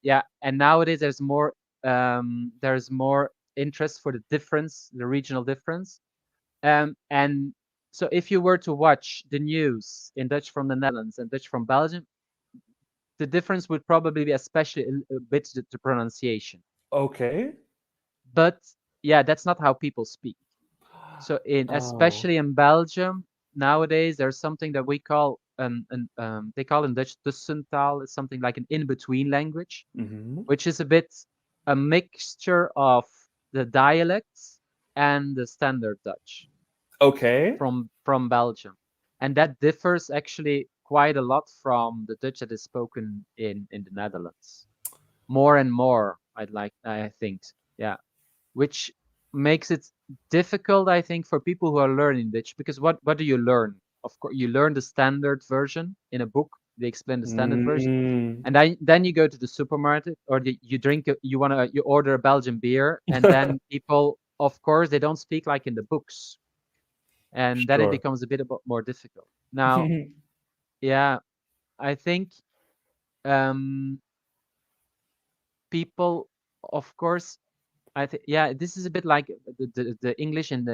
Speaker 2: Yeah, and nowadays there's more interest for the difference, the regional difference. And so if you were to watch the news in Dutch from the Netherlands and Dutch from Belgium, the difference would probably be especially a bit the pronunciation.
Speaker 1: Okay.
Speaker 2: But yeah, that's not how people speak. So in
Speaker 1: Oh.
Speaker 2: especially in Belgium nowadays, there's something that we call they call in Dutch tussentaal. It's something like an in-between language,
Speaker 1: Hmm.
Speaker 2: which is a bit a mixture of the dialects and the standard Dutch
Speaker 1: Okay.
Speaker 2: from Belgium, and that differs actually quite a lot from the Dutch that is spoken in the Netherlands. More and more, I think, yeah, which makes it difficult, I think, for people who are learning Dutch, because what do you learn? Of course, you learn the standard version in a book. They explain the standard version,
Speaker 1: Mm.
Speaker 2: and then you go to the supermarket, or you drink you order a Belgian beer, and then people, of course, they don't speak like in the books, and then it
Speaker 1: Sure.
Speaker 2: becomes a bit more difficult. Now, yeah, I think um, people, of course, I think yeah, this is a bit like the English in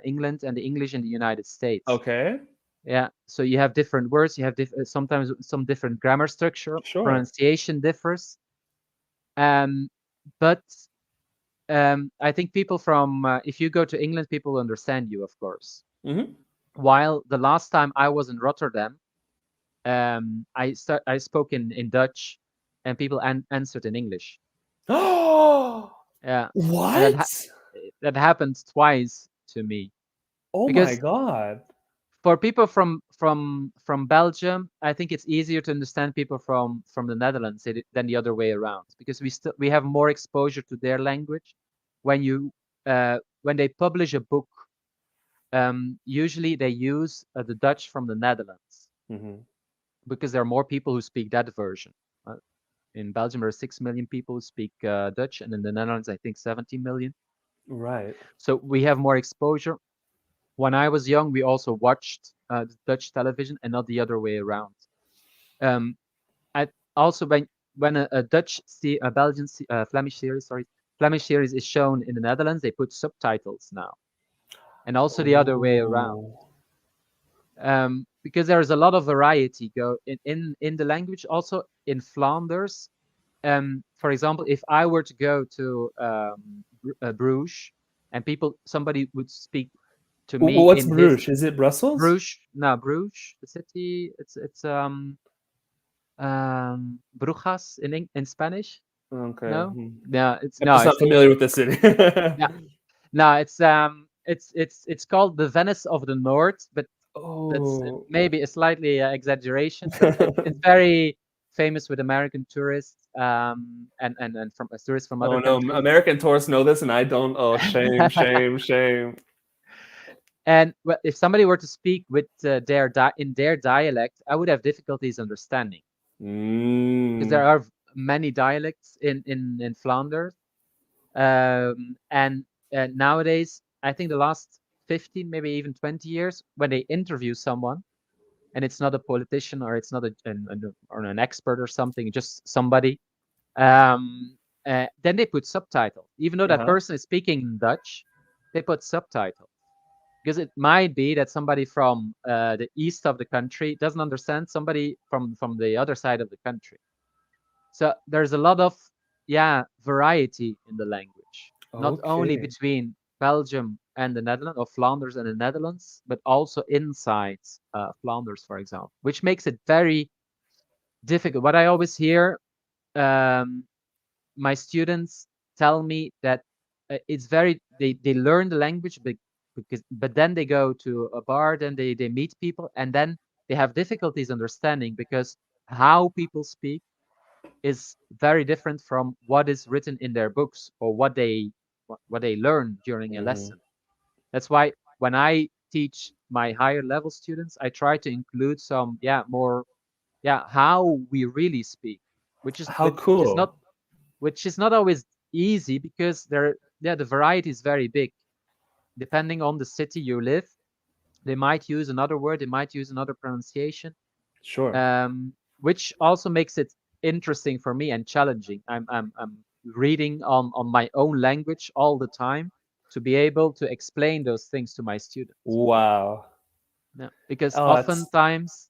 Speaker 2: England and the English in the United States.
Speaker 1: Okay.
Speaker 2: Yeah, so you have different words, you have sometimes some different grammar structure,
Speaker 1: Sure.
Speaker 2: pronunciation differs. Um, but I think people from if you go to England, people will understand you, of course.
Speaker 1: Hmm.
Speaker 2: while the last time I was in Rotterdam, I spoke in Dutch, and people answered in English.
Speaker 1: Oh,
Speaker 2: Yeah, and
Speaker 1: what?
Speaker 2: that happened twice to me.
Speaker 1: Oh my
Speaker 2: Because
Speaker 1: God.
Speaker 2: for people from Belgium, I think it's easier to understand people from the Netherlands than the other way around, because we have more exposure to their language. When they publish a book, usually they use the Dutch from the Netherlands,
Speaker 1: Hmm.
Speaker 2: because there are more people who speak that version. Uh, in Belgium, there are 6 million people who speak Dutch, and in the Netherlands, I think 70 million.
Speaker 1: Right.
Speaker 2: So we have more exposure. When I was young, we also watched Dutch television and not the other way around. Um, I also when a a Belgian Flemish series, sorry, Flemish series is shown in the Netherlands, they put subtitles now, and also the other way around.
Speaker 1: Oh.
Speaker 2: Because there is a lot of variety go in the language. Also in Flanders, for example, if I were to go to Bruges, and somebody would speak to me
Speaker 1: What's
Speaker 2: in his
Speaker 1: Bruges? Is it Brussels?
Speaker 2: Bruges, no, Bruges, the city. Brujas in Spanish.
Speaker 1: Okay.
Speaker 2: No, no,
Speaker 1: I'm just not
Speaker 2: it's
Speaker 1: familiar with the city.
Speaker 2: yeah, no, it's called the Venice of the North, but that's
Speaker 1: Oh.
Speaker 2: maybe a slightly exaggeration. But it's very famous with American tourists, and from tourists from other
Speaker 1: Oh no,
Speaker 2: countries.
Speaker 1: American tourists know this and I don't. Oh, shame, shame, shame.
Speaker 2: And well, if somebody were to speak with in their dialect, I would have difficulties understanding, because there
Speaker 1: Mm.
Speaker 2: are many dialects in Flanders. And nowadays, I think the last 15, maybe even 20 years, when they interview someone, and it's not a politician, or it's not or an expert or something, just somebody, then they put subtitles. Even though that
Speaker 1: Uh-huh.
Speaker 2: person is speaking in Dutch, they put subtitles, because it might be that somebody from the east of the country doesn't understand somebody from the other side of the country. So there's a lot of, yeah, variety in the language, not only
Speaker 1: Okay.
Speaker 2: between Belgium and the Netherlands, or Flanders and the Netherlands, but also inside Flanders, for example, which makes it very difficult. What I always hear, um, my students tell me that it's very they learn the language, but then they go to a bar, then they meet people, and then they have difficulties understanding, because how people speak is very different from what is written in their books, or what they learn during a
Speaker 1: Hmm.
Speaker 2: lesson. That's why when I teach my higher level students, I try to include some, more, how we really speak, which is
Speaker 1: How cool.
Speaker 2: which is not always easy, because the variety is very big. Depending on the city you live, they might use another word, they might use another pronunciation,
Speaker 1: Sure.
Speaker 2: which also makes it interesting for me and challenging. I'm reading on my own language all the time, to be able to explain those things to my students.
Speaker 1: Wow.
Speaker 2: Yeah, because
Speaker 1: Oh, that's
Speaker 2: oftentimes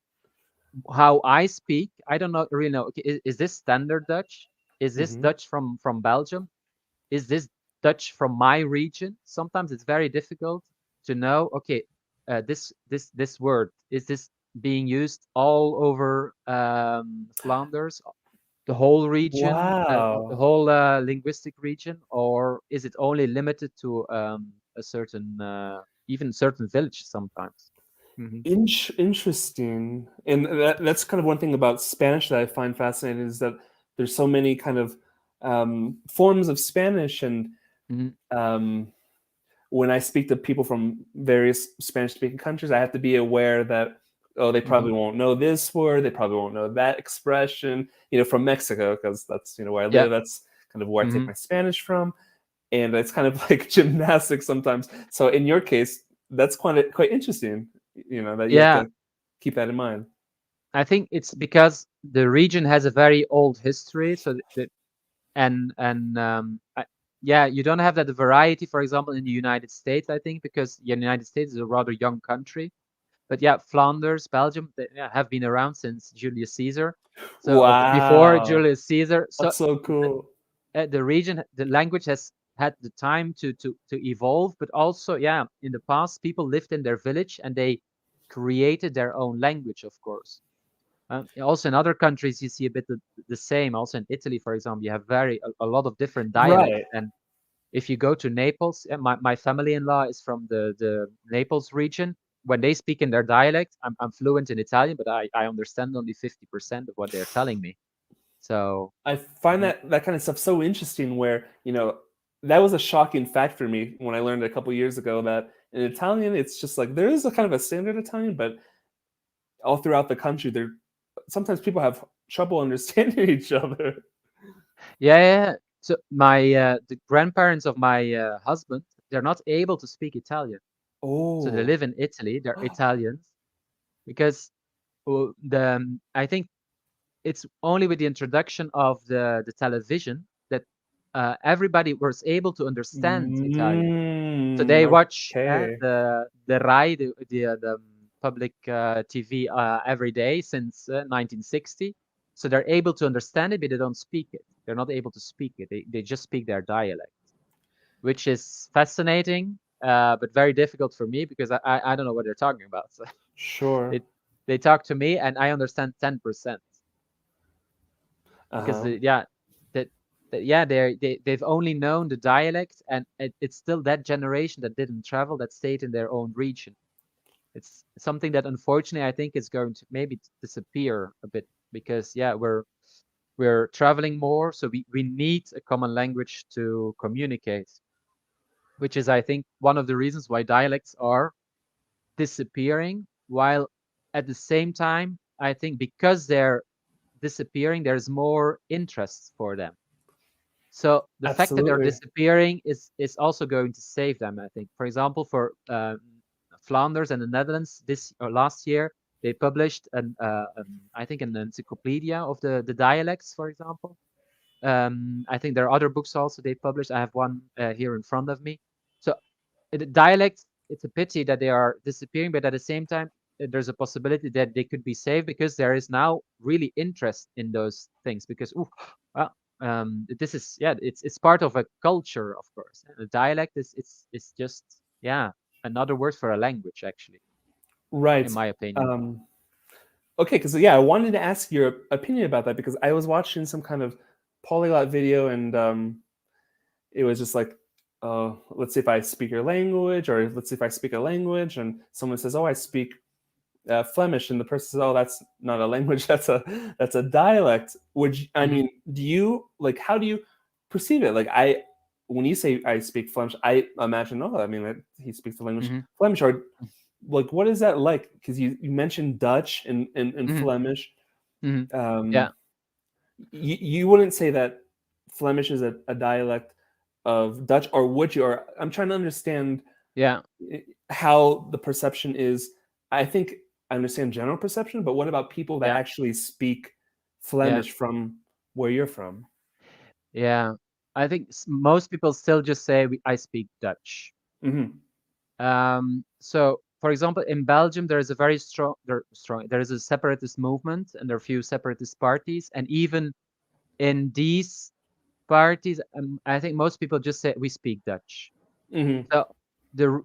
Speaker 2: how I speak, I don't know really know. Okay, is this standard Dutch? Is this
Speaker 1: hmm.
Speaker 2: Dutch from Belgium? Is this Dutch from my region? Sometimes it's very difficult to know. Okay, this word, is this being used all over Flanders, the whole region, the
Speaker 1: Wow.
Speaker 2: whole linguistic region, or is it only limited to a certain, even certain village sometimes? Hmm.
Speaker 1: Interesting. And that's kind of one thing about Spanish that I find fascinating is that there's so many kind of forms of Spanish. And
Speaker 2: Hmm.
Speaker 1: um, when I speak to people from various Spanish speaking countries, I have to be aware that, oh, they
Speaker 2: Hmm.
Speaker 1: probably won't know this word. They probably won't know that expression, from Mexico, because that's, where I
Speaker 2: Yeah.
Speaker 1: live. That's kind of where I take
Speaker 2: Hmm.
Speaker 1: my Spanish from. And it's kind of like gymnastics sometimes. So in your case, that's quite interesting, that you have
Speaker 2: Yeah.
Speaker 1: to keep that in mind.
Speaker 2: I think it's because the region has a very old history, so yeah, you don't have that variety, for example, in the United States, I think, because the United States is a rather young country. But yeah, Flanders, Belgium, they, yeah, have been around since Julius Caesar. So, or before
Speaker 1: Wow.
Speaker 2: Julius Caesar. So
Speaker 1: That's so
Speaker 2: the,
Speaker 1: cool.
Speaker 2: the region, the language has had the time to evolve, but also, yeah, in the past, people lived in their village, and created their own language, of course. Also in other countries, you see a bit the same. Also in Italy, for example, you have a lot of different dialects.
Speaker 1: Right.
Speaker 2: And if you go to Naples, my family-in-law is from the Naples region. When they speak in their dialect, I'm fluent in Italian, but I understand only 50% of what they're telling me. So
Speaker 1: I find that kind of stuff so interesting where, that was a shocking fact for me when I learned a couple years ago that in Italian, it's just like there is a kind of a standard Italian, but all throughout the country, there sometimes people have trouble understanding each other.
Speaker 2: yeah. So the grandparents of my husband, they're not able to speak Italian. So they
Speaker 1: Oh.
Speaker 2: live in Italy. They're Italians because I think it's only with the introduction of the television that everybody was able to understand Italian. So they watch
Speaker 1: Okay.
Speaker 2: the Rai, the public TV every day since 1960. So they're able to understand it, but they don't speak it. They're not able to speak it. They just speak their dialect, which is fascinating, but very difficult for me because I don't know what they're talking about. So
Speaker 1: Sure.
Speaker 2: they talk to me and I understand 10% because
Speaker 1: Uh-huh.
Speaker 2: that yeah they've only known the dialect, and it's still that generation that didn't travel, that stayed in their own region. It's something that unfortunately I think is going to maybe disappear a bit because we're traveling more, so we need a common language to communicate, which is I think one of the reasons why dialects are disappearing, while at the same time I think because they're disappearing there's more interest for them. So the fact that they're
Speaker 1: Absolutely.
Speaker 2: disappearing is also going to save them, I think. For example, for Flanders and the Netherlands, this or last year, they published I think an encyclopedia of the dialects, for example. I think there are other books also they published. I have one here in front of me. So the dialects, it's a pity that they are disappearing, but at the same time, there's a possibility that they could be saved because there is now really interest in those things. Because well, this is it's part of a culture, of course. A dialect is it's just another word for a language, actually, in
Speaker 1: Right.
Speaker 2: my opinion.
Speaker 1: Um, okay, because yeah, I wanted to ask your opinion about that because I was watching some kind of polyglot video and it was just like, let's see if I speak your language, or let's see if I speak a language, and someone says, "Oh, I speak Flemish," and the person says, "Oh, that's not a language. That's a dialect." Which I
Speaker 2: Hmm.
Speaker 1: mean, do you like? How do you perceive it? Like when you say I speak Flemish, I imagine, oh, I mean, he speaks the language
Speaker 2: Hmm.
Speaker 1: Flemish, or like what is that like? Because you mentioned Dutch and
Speaker 2: Hmm.
Speaker 1: Flemish.
Speaker 2: Hmm.
Speaker 1: Um,
Speaker 2: Yeah,
Speaker 1: you wouldn't say that Flemish is a dialect of Dutch, or would you? Or I'm trying to understand
Speaker 2: yeah,
Speaker 1: how the perception is. I think I understand general perception, but what about people that
Speaker 2: yeah,
Speaker 1: actually speak
Speaker 2: yeah,
Speaker 1: Flemish from where you're from?
Speaker 2: yeah. I think most people still just say I speak Dutch.
Speaker 1: Hmm.
Speaker 2: So, for example, in Belgium, there is a very there is a separatist movement, and there are a few separatist parties. And even in these parties, I think most people just say we speak Dutch.
Speaker 1: Hmm.
Speaker 2: So,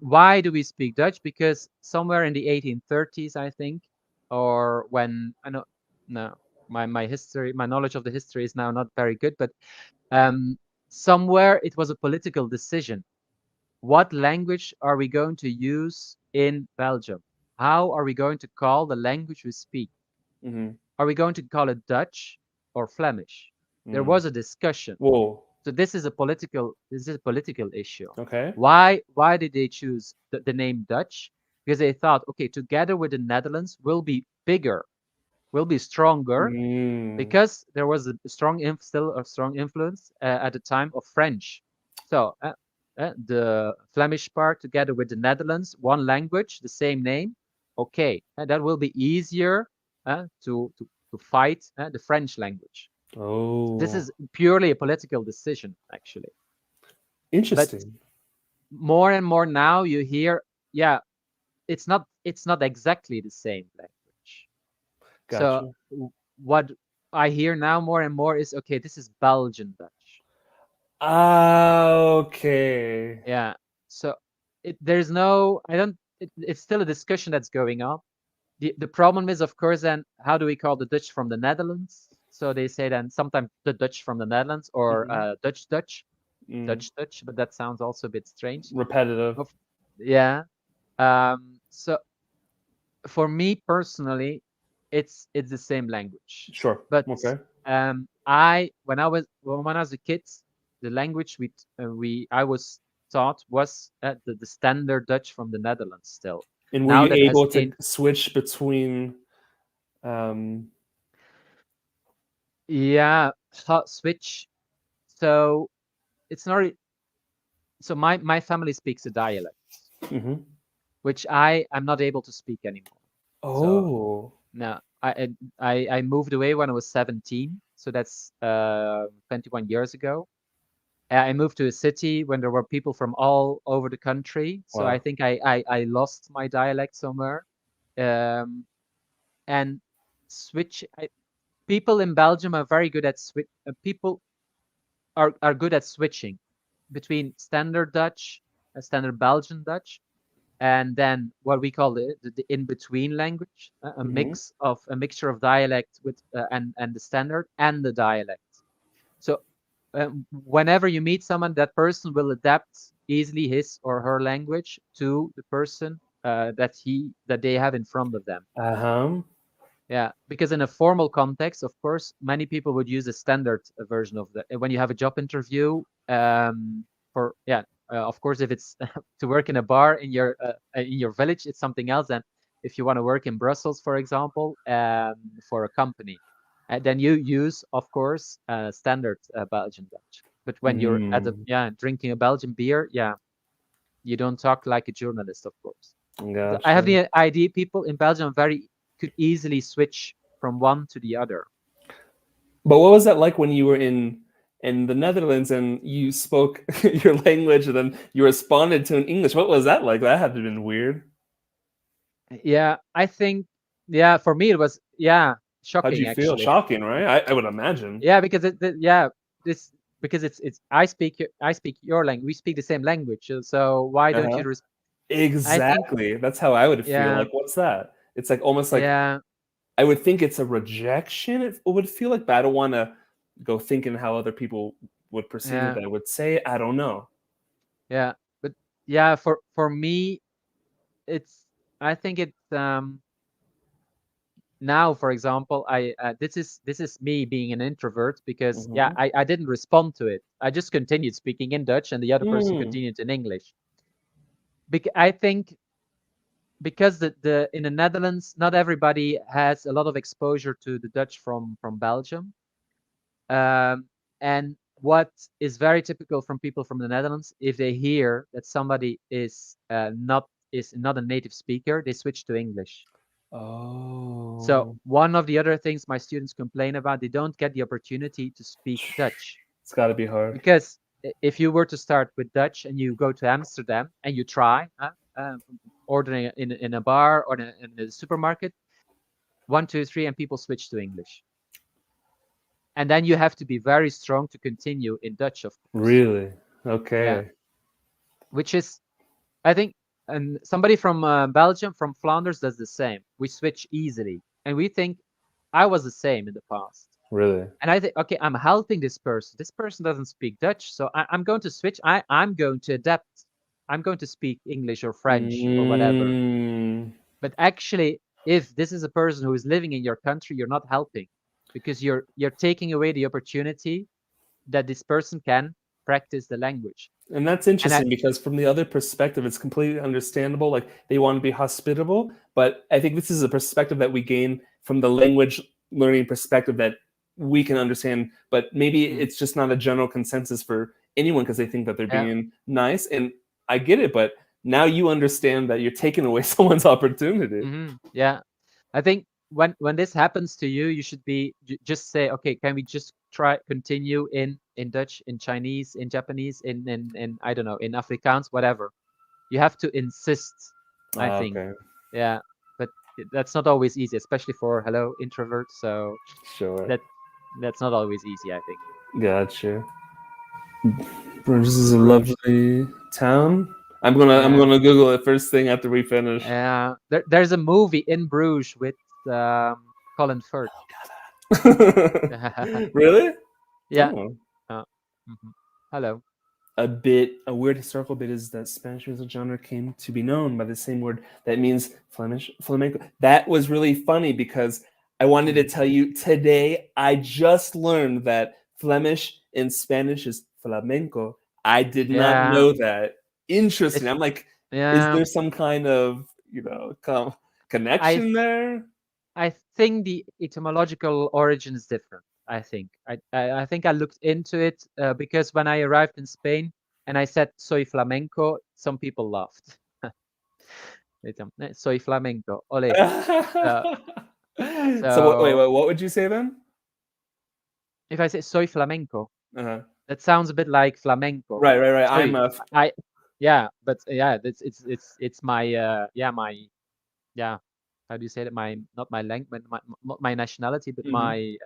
Speaker 2: why do we speak Dutch? Because somewhere in the 1830s, I think, or when I know, no, my knowledge of the history is now not very good, but um, somewhere it was a political decision. What language are we going to use in Belgium? How are we going to call the language we speak?
Speaker 1: Hmm.
Speaker 2: Are we going to call it Dutch or Flemish? There
Speaker 1: Mm.
Speaker 2: was a discussion.
Speaker 1: Whoa.
Speaker 2: So this is a political issue.
Speaker 1: Okay.
Speaker 2: Why did they choose the name Dutch? Because they thought, okay, together with the Netherlands, we'll be bigger, we'll be stronger,
Speaker 1: Mm.
Speaker 2: because there was still a strong influence at the time of French. So the Flemish part together with the Netherlands, one language, the same name. Okay, that will be easier to fight the French language. So this
Speaker 1: Oh,
Speaker 2: is purely a political decision, actually. But
Speaker 1: interesting.
Speaker 2: more and more now you hear, yeah, it's not exactly the same language. So
Speaker 1: Gotcha.
Speaker 2: what I hear now more and more is, okay, this is Belgian Dutch.
Speaker 1: Okay.
Speaker 2: Yeah. So there's no, I don't, it's still a discussion that's going on. the problem is, of course, then how do we call the Dutch from the Netherlands? So they say then sometimes the Dutch from the Netherlands or Dutch, but that sounds also a bit strange.
Speaker 1: Repetitive.
Speaker 2: Yeah. So for me personally, it's the same language.
Speaker 1: Sure.
Speaker 2: But
Speaker 1: Okay.
Speaker 2: when I was a kid, the language I was taught was the standard Dutch from the Netherlands still.
Speaker 1: And were you able to switch between?
Speaker 2: Yeah, switch. So it's not. So my family speaks a dialect, which I'm not able to speak anymore.
Speaker 1: Oh.
Speaker 2: So, no, I moved away when I was 17, so that's 21 years ago. I moved to a city when there were people from all over the country, so
Speaker 1: Wow.
Speaker 2: I think I lost my dialect somewhere. And people in Belgium are very good at people are good at switching between standard Dutch, standard Belgian Dutch, and then what we call the in-between language, a mixture of dialect with and the standard and the dialect. So whenever you meet someone, that person will adapt easily his or her language to the person that they have in front of them. Yeah, because in a formal context, of course, many people would use a standard version of that. When you have a job interview, of course, if it's to work in a bar in your village, it's something else than if you want to work in Brussels, for example, for a company. Then you use, of course, standard Belgian Dutch. But when you're drinking a Belgian beer, you don't talk like a journalist, of course.
Speaker 1: Gotcha.
Speaker 2: I have the idea people in Belgium could easily switch from one to the other.
Speaker 1: But what was that like when you were in the Netherlands and you spoke your language and then you responded to in English? What was that like? That had to have been weird.
Speaker 2: Yeah, I think, for me it was, shocking.
Speaker 1: How'd you feel?
Speaker 2: Actually.
Speaker 1: Shocking, right? I would imagine.
Speaker 2: Yeah, because I speak your language. We speak the same language, so why don't you?
Speaker 1: Exactly. That's how I would feel. Like, what's that? It's like almost like I would think it's a rejection. It would feel like, but I don't want to go thinking how other people would perceive what I would say. I don't know.
Speaker 2: Yeah, but for me, I think it's now, for example, this is me being an introvert because I didn't respond to it. I just continued speaking in Dutch, and the other person continued in English. I think because in the Netherlands, not everybody has a lot of exposure to the Dutch from Belgium, and what is very typical from people from the Netherlands, if they hear that somebody is not a native speaker, they switch to English.
Speaker 1: Oh.
Speaker 2: So one of the other things my students complain about, they don't get the opportunity to speak Dutch.
Speaker 1: It's got to be hard.
Speaker 2: Because if you were to start with Dutch and you go to Amsterdam and you try ordering in a bar or in a supermarket, 1, 2, 3, and people switch to English. And then you have to be very strong to continue in Dutch, of course.
Speaker 1: Really? Okay.
Speaker 2: Yeah. Which is, I think, and somebody from Belgium, from Flanders, does the same. We switch easily, and we think I was the same in the past.
Speaker 1: Really?
Speaker 2: And I think, okay, I'm helping this person. This person doesn't speak Dutch, so I'm going to switch. I'm going to adapt. I'm going to speak English or French or whatever. But actually, if this is a person who is living in your country, you're not helping, because you're taking away the opportunity that this person can practice the language.
Speaker 1: And that's interesting because from the other perspective, it's completely understandable. Like, they want to be hospitable, but I think this is a perspective that we gain from the language learning perspective that we can understand, but maybe it's just not a general consensus for anyone because they think that they're being nice. And I get it, but now you understand that you're taking away someone's opportunity.
Speaker 2: Yeah. I think when this happens to you, you should just say, okay, can we just continue in Dutch, in Chinese, in Japanese, in I don't know, in Afrikaans, whatever. You have to insist, I think.
Speaker 1: Okay.
Speaker 2: Yeah, but that's not always easy, especially for introvert. So
Speaker 1: sure,
Speaker 2: that's not always easy, I think.
Speaker 1: Gotcha. Bruges is a lovely town. I'm gonna Google it first thing after we finish.
Speaker 2: There's a movie in Bruges with Colin Firth.
Speaker 1: Really?
Speaker 2: Yeah.
Speaker 1: Oh.
Speaker 2: Mhm. Hello.
Speaker 1: A weird historical bit is that Spanish music genre came to be known by the same word that means Flemish, flamenco. That was really funny because I wanted to tell you today, I just learned that Flemish in Spanish is flamenco. I did not
Speaker 2: Yeah.
Speaker 1: know that. Interesting.
Speaker 2: It's
Speaker 1: I'm like, is
Speaker 2: yeah.
Speaker 1: there some kind of,
Speaker 2: I
Speaker 1: connection there?
Speaker 2: I think the etymological origin is different. I think I think I looked into it because when I arrived in Spain and I said soy flamenco, some people laughed. Soy flamenco, ole. Uh,
Speaker 1: So wait,
Speaker 2: so
Speaker 1: what would you say then?
Speaker 2: if I say soy flamenco,
Speaker 1: Uh-huh.
Speaker 2: that sounds a bit like flamenco.
Speaker 1: Right. I'm
Speaker 2: Sorry,
Speaker 1: a
Speaker 2: I yeah, but yeah, it's my yeah. How do you say that? My not my language, not my nationality, but
Speaker 1: Mhm.
Speaker 2: my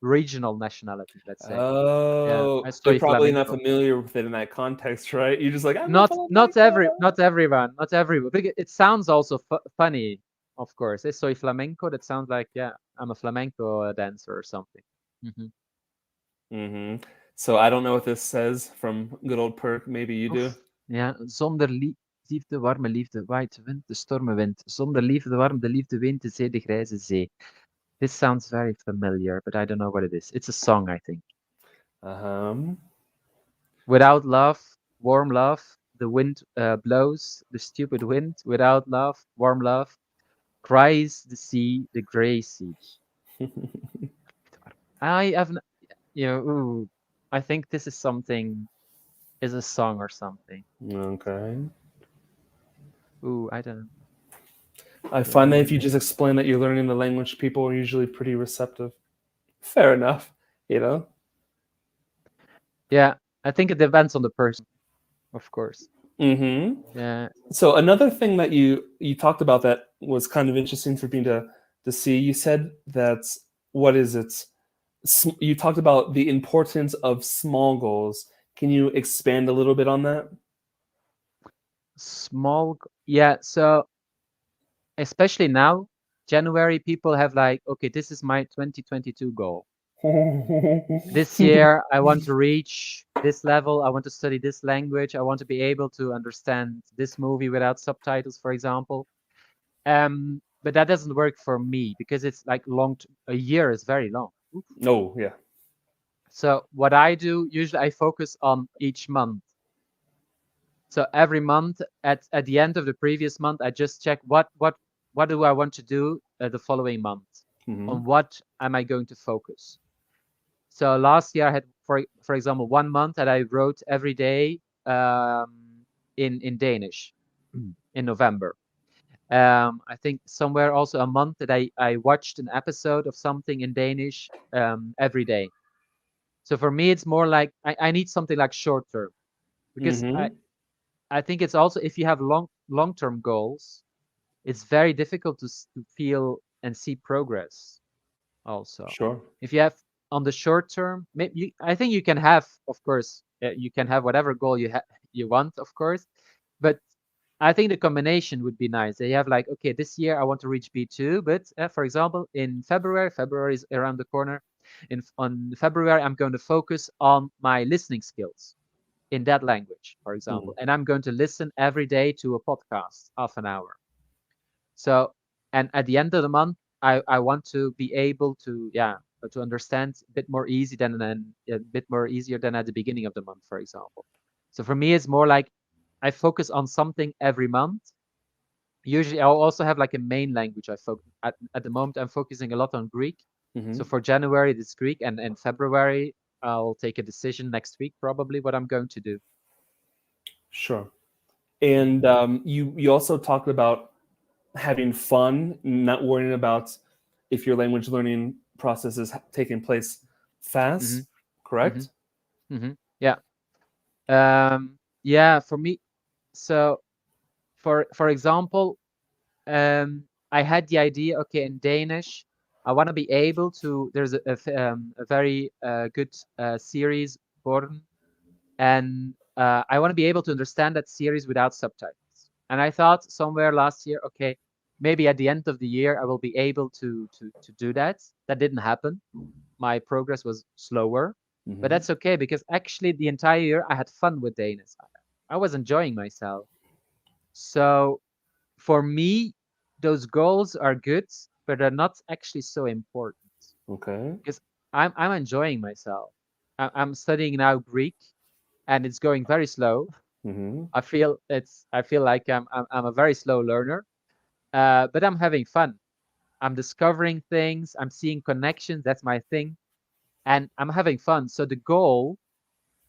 Speaker 2: regional nationality. Let's say. Yeah,
Speaker 1: Oh,
Speaker 2: I
Speaker 1: they're
Speaker 2: soy
Speaker 1: probably not
Speaker 2: flamenco.
Speaker 1: familiar with it in that context, right? You're just like, I'm a flamenco.
Speaker 2: Not everyone, not everyone. Because it sounds also funny, of course. Soy flamenco. That sounds like yeah, I'm a flamenco dancer or something. Hmm
Speaker 1: Hmm. So I don't know what this says from good old Perk. Maybe you do.
Speaker 2: Ja, zonder liefde, warme liefde, waait de wind, de stormenwind. Zonder liefde, warm de liefde, wind, de zee, de grijze zee. This sounds very familiar, but I don't know what it is. It's a song, I think.
Speaker 1: Um.
Speaker 2: Without love, warm love, the wind blows, the stupid wind. Without love, warm love, cries the sea, the gray sea. I have, ooh, I think this is something, is a song or something.
Speaker 1: Okay.
Speaker 2: Ooh, I don't
Speaker 1: I find that if
Speaker 2: know.
Speaker 1: you just explain that you're learning the language, people are usually pretty receptive. Fair enough, you know.
Speaker 2: Yeah, I think it depends on the person, of course.
Speaker 1: Hmm.
Speaker 2: Yeah.
Speaker 1: So another thing that you talked about that was kind of interesting for me to see. You said that what is it? You talked about the importance of small goals. Can you expand a little bit on that?
Speaker 2: Yeah, so especially now, January, people have like, okay, this is my 2022 goal. This year, I want to reach this level. I want to study this language. I want to be able to understand this movie without subtitles, for example. But that doesn't work for me because it's like a year is very long. Oof.
Speaker 1: Oh yeah.
Speaker 2: So what I do, usually I focus on each month. So every month, at the end of the previous month, I just check what do I want to do the following month?
Speaker 1: Hmm.
Speaker 2: On what am I going to focus? So last year I had, for example, 1 month that I wrote every day in Danish in November. I think somewhere also a month that I watched an episode of something in Danish every day. So for me, it's more like I need something like short term because
Speaker 1: Hmm.
Speaker 2: I think it's also if you have long-term goals, it's very difficult to feel and see progress also.
Speaker 1: Sure.
Speaker 2: If you have on the short term, maybe I think you can have, of course, you can have whatever goal you want, of course, but I think the combination would be nice. They have like, okay, this year I want to reach B2, but for example, in February is around the corner. On February, I'm going to focus on my listening skills in that language, for example,
Speaker 1: Mm.
Speaker 2: and I'm going to listen every day to a podcast, half an hour. So, and at the end of the month, I want to be able to, yeah, to understand a bit more easy than a bit more easier than at the beginning of the month, for example. So for me, it's more like I focus on something every month. Usually, I'll also have like a main language. I focus at the moment. I'm focusing a lot on Greek. So
Speaker 1: Hmm.
Speaker 2: for January, it's Greek, and February, I'll take a decision next week, probably what I'm going to do.
Speaker 1: Sure. And you also talked about having fun, not worrying about if your language learning process is taking place
Speaker 2: Mm-hmm.
Speaker 1: fast.
Speaker 2: Mm-hmm.
Speaker 1: Correct.
Speaker 2: Mm-hmm. Yeah. Yeah. For me, so for example, I had the idea, okay, in Danish, I want to be able to. There's a very good series, Born, and I want to be able to understand that series without subtitles. And I thought somewhere last year, okay, maybe at the end of the year I will be able to do that. That didn't happen. My progress was slower, but
Speaker 1: Mm-hmm.
Speaker 2: that's okay because actually the entire year I had fun with Danish. I was enjoying myself. So for me, those goals are good, but they're not actually so important
Speaker 1: Okay.
Speaker 2: because I'm enjoying myself. I'm studying now Greek, and it's going very slow.
Speaker 1: Mm-hmm.
Speaker 2: I feel like I'm a very slow learner, but I'm having fun. I'm discovering things. I'm seeing connections. That's my thing, and I'm having fun. So the goal,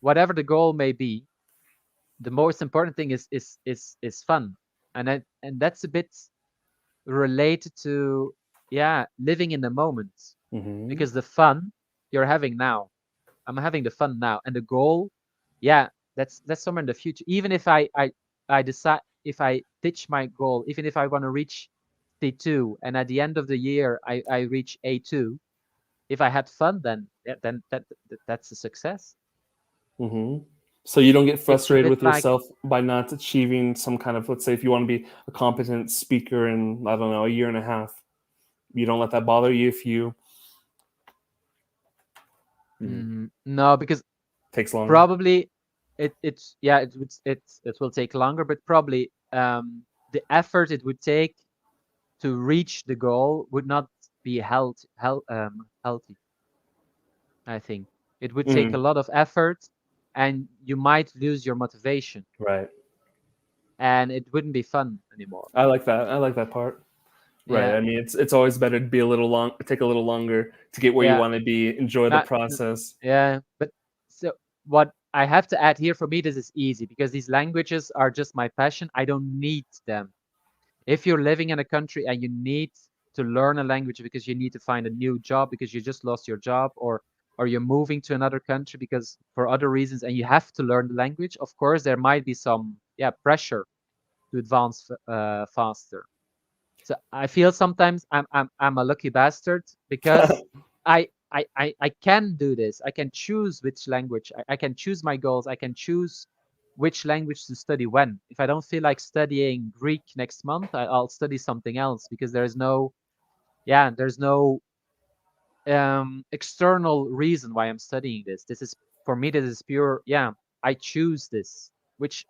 Speaker 2: whatever the goal may be, the most important thing is fun, and that's a bit related to, yeah, living in the moment,
Speaker 1: Mm-hmm.
Speaker 2: because the fun you're having now, I'm having the fun now, and the goal, yeah, that's somewhere in the future. Even if I decide, if I ditch my goal, even if I want to reach C2, and at the end of the year I reach A2, if I had fun, then yeah, then that's a success.
Speaker 1: Mm-hmm. So you don't get
Speaker 2: It's a
Speaker 1: frustrated
Speaker 2: bit
Speaker 1: with
Speaker 2: like,
Speaker 1: yourself by not achieving some kind of, let's say, if you want to be a competent speaker in, I don't know, a year and a half, you don't let that bother you if you Mhm.
Speaker 2: no, because
Speaker 1: Takes longer.
Speaker 2: probably it's yeah, it will take longer, but probably the effort it would take to reach the goal would not be healthy. I think it would take a
Speaker 1: Mm,
Speaker 2: lot of effort, and you might lose your motivation,
Speaker 1: right.
Speaker 2: and it wouldn't be fun anymore.
Speaker 1: I like that. I like that part. Right.
Speaker 2: Yeah,
Speaker 1: I mean, it's always better to be a little long, take a little longer to get where you
Speaker 2: yeah,
Speaker 1: want to be, enjoy the
Speaker 2: not,
Speaker 1: process.
Speaker 2: yeah. But so what I have to add here, for me, this is easy because these languages are just my passion. I don't need them. If you're living in a country and you need to learn a language because you need to find a new job because you just lost your job, or you're moving to another country because for other reasons, and you have to learn the language, of course there might be some, yeah, pressure to advance faster. So I feel sometimes I'm a lucky bastard because I can do this. I can choose which language. I can choose my goals. I can choose which language to study when. If I don't feel like studying Greek next month, I'll study something else because there's no, yeah, there's no external reason why I'm studying this. This is, for me, this is pure, yeah, I choose this, which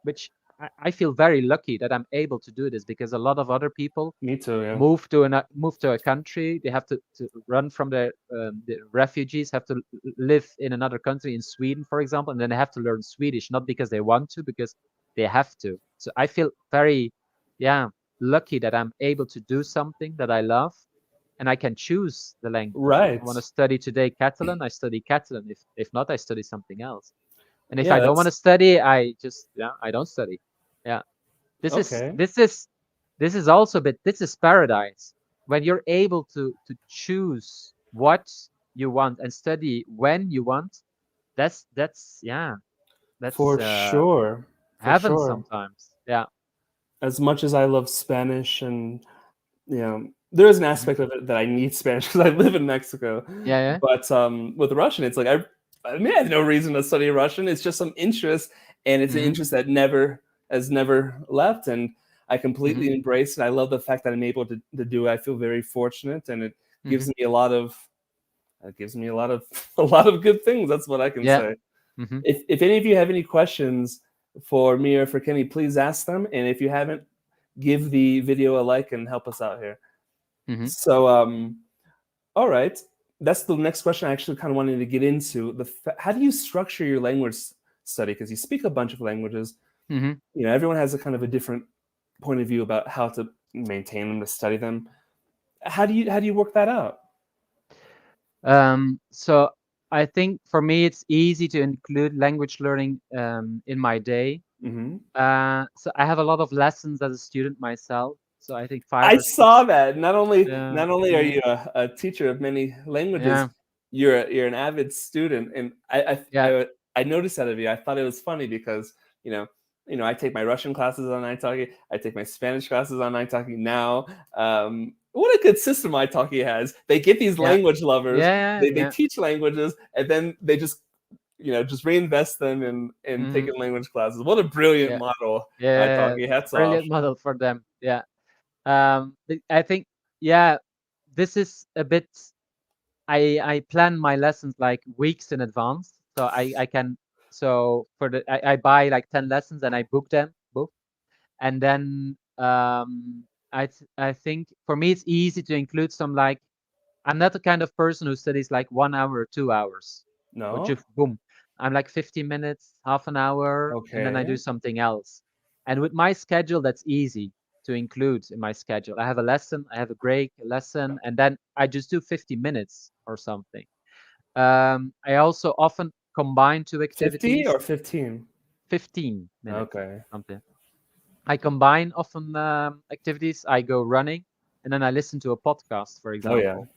Speaker 2: I feel very lucky that I'm able to do this because a lot of other people
Speaker 1: Me too. Yeah.
Speaker 2: move to a country, they have to run from the refugees, have to live in another country, in Sweden for example, and then they have to learn Swedish, not because they want to, because they have to. So I feel very, yeah, lucky that I'm able to do something that I love, and I can choose the language. If I
Speaker 1: Right.
Speaker 2: want to study today Catalan, I study Catalan. If not, I study something else. And if
Speaker 1: Yeah.
Speaker 2: I don't want
Speaker 1: That's
Speaker 2: to study, I just, yeah, I don't study. Yeah. This is
Speaker 1: okay.
Speaker 2: this is this is also, but this is paradise when you're able to choose what you want and study when you want. That's yeah, that's
Speaker 1: For sure. For
Speaker 2: heaven
Speaker 1: sure.
Speaker 2: sometimes. Yeah.
Speaker 1: As much as I love Spanish, and there is an
Speaker 2: Hmm.
Speaker 1: aspect of it that I need Spanish because I live in Mexico.
Speaker 2: Yeah, yeah.
Speaker 1: But with Russian, it's like I mean, I have no reason to study Russian. It's just some interest, and it's an
Speaker 2: Hmm.
Speaker 1: interest that never has never left, and I
Speaker 2: Hmm.
Speaker 1: completely embrace it. I love the fact that I'm able to do it. I feel very fortunate, and it
Speaker 2: Hmm.
Speaker 1: gives me a lot of it gives me a lot of a lot of good things. That's what I can
Speaker 2: Yeah.
Speaker 1: say.
Speaker 2: Hmm.
Speaker 1: If any of you have any questions for me or for Kenny, please ask them. And if you haven't, give the video a like and help us out here.
Speaker 2: Hmm.
Speaker 1: So, all right, that's the next question I actually kind of wanted to get into. How do you structure your language study? Because you speak a bunch of languages.
Speaker 2: Hmm.
Speaker 1: Everyone has a kind of a different point of view about how to maintain them, to study them. How do you work that out?
Speaker 2: So I think for me it's easy to include language learning in my day.
Speaker 1: Hmm.
Speaker 2: So I have a lot of lessons as a student myself. So I think five
Speaker 1: I
Speaker 2: or
Speaker 1: saw
Speaker 2: six.
Speaker 1: that. Not only
Speaker 2: Yeah,
Speaker 1: not only are
Speaker 2: yeah,
Speaker 1: you a teacher of many languages,
Speaker 2: yeah,
Speaker 1: you're an avid student, and
Speaker 2: yeah,
Speaker 1: I noticed that of you. I thought it was funny because you know I take my Russian classes on Italki, I take my Spanish classes on Italki now. What a good system Italki has. They get these
Speaker 2: yeah,
Speaker 1: language lovers.
Speaker 2: yeah,
Speaker 1: They
Speaker 2: yeah,
Speaker 1: teach languages, and then they just just reinvest them in
Speaker 2: Mhm.
Speaker 1: taking language classes. What a brilliant
Speaker 2: Yeah.
Speaker 1: model.
Speaker 2: Yeah.
Speaker 1: Italki, hats off.
Speaker 2: Brilliant model for them. Yeah. I think, yeah, this is a bit. I plan my lessons like weeks in advance, so I can. So I buy like 10 lessons and I book, and then I think for me it's easy to include some, like, I'm not the kind of person who studies like 1 hour or 2 hours, or
Speaker 1: No?
Speaker 2: just boom. I'm like 15 minutes, half an hour, and then I do
Speaker 1: Okay.
Speaker 2: something else. And with my schedule, that's easy to include in my schedule. I have a lesson, I have a break, a lesson, and then I just do 50 minutes or something. I also often combine two
Speaker 1: 50
Speaker 2: activities,
Speaker 1: or 15?
Speaker 2: 15 minutes,
Speaker 1: Okay.
Speaker 2: something. I combine often activities. I go running, and then I listen to a podcast, for
Speaker 1: Oh yeah.
Speaker 2: example.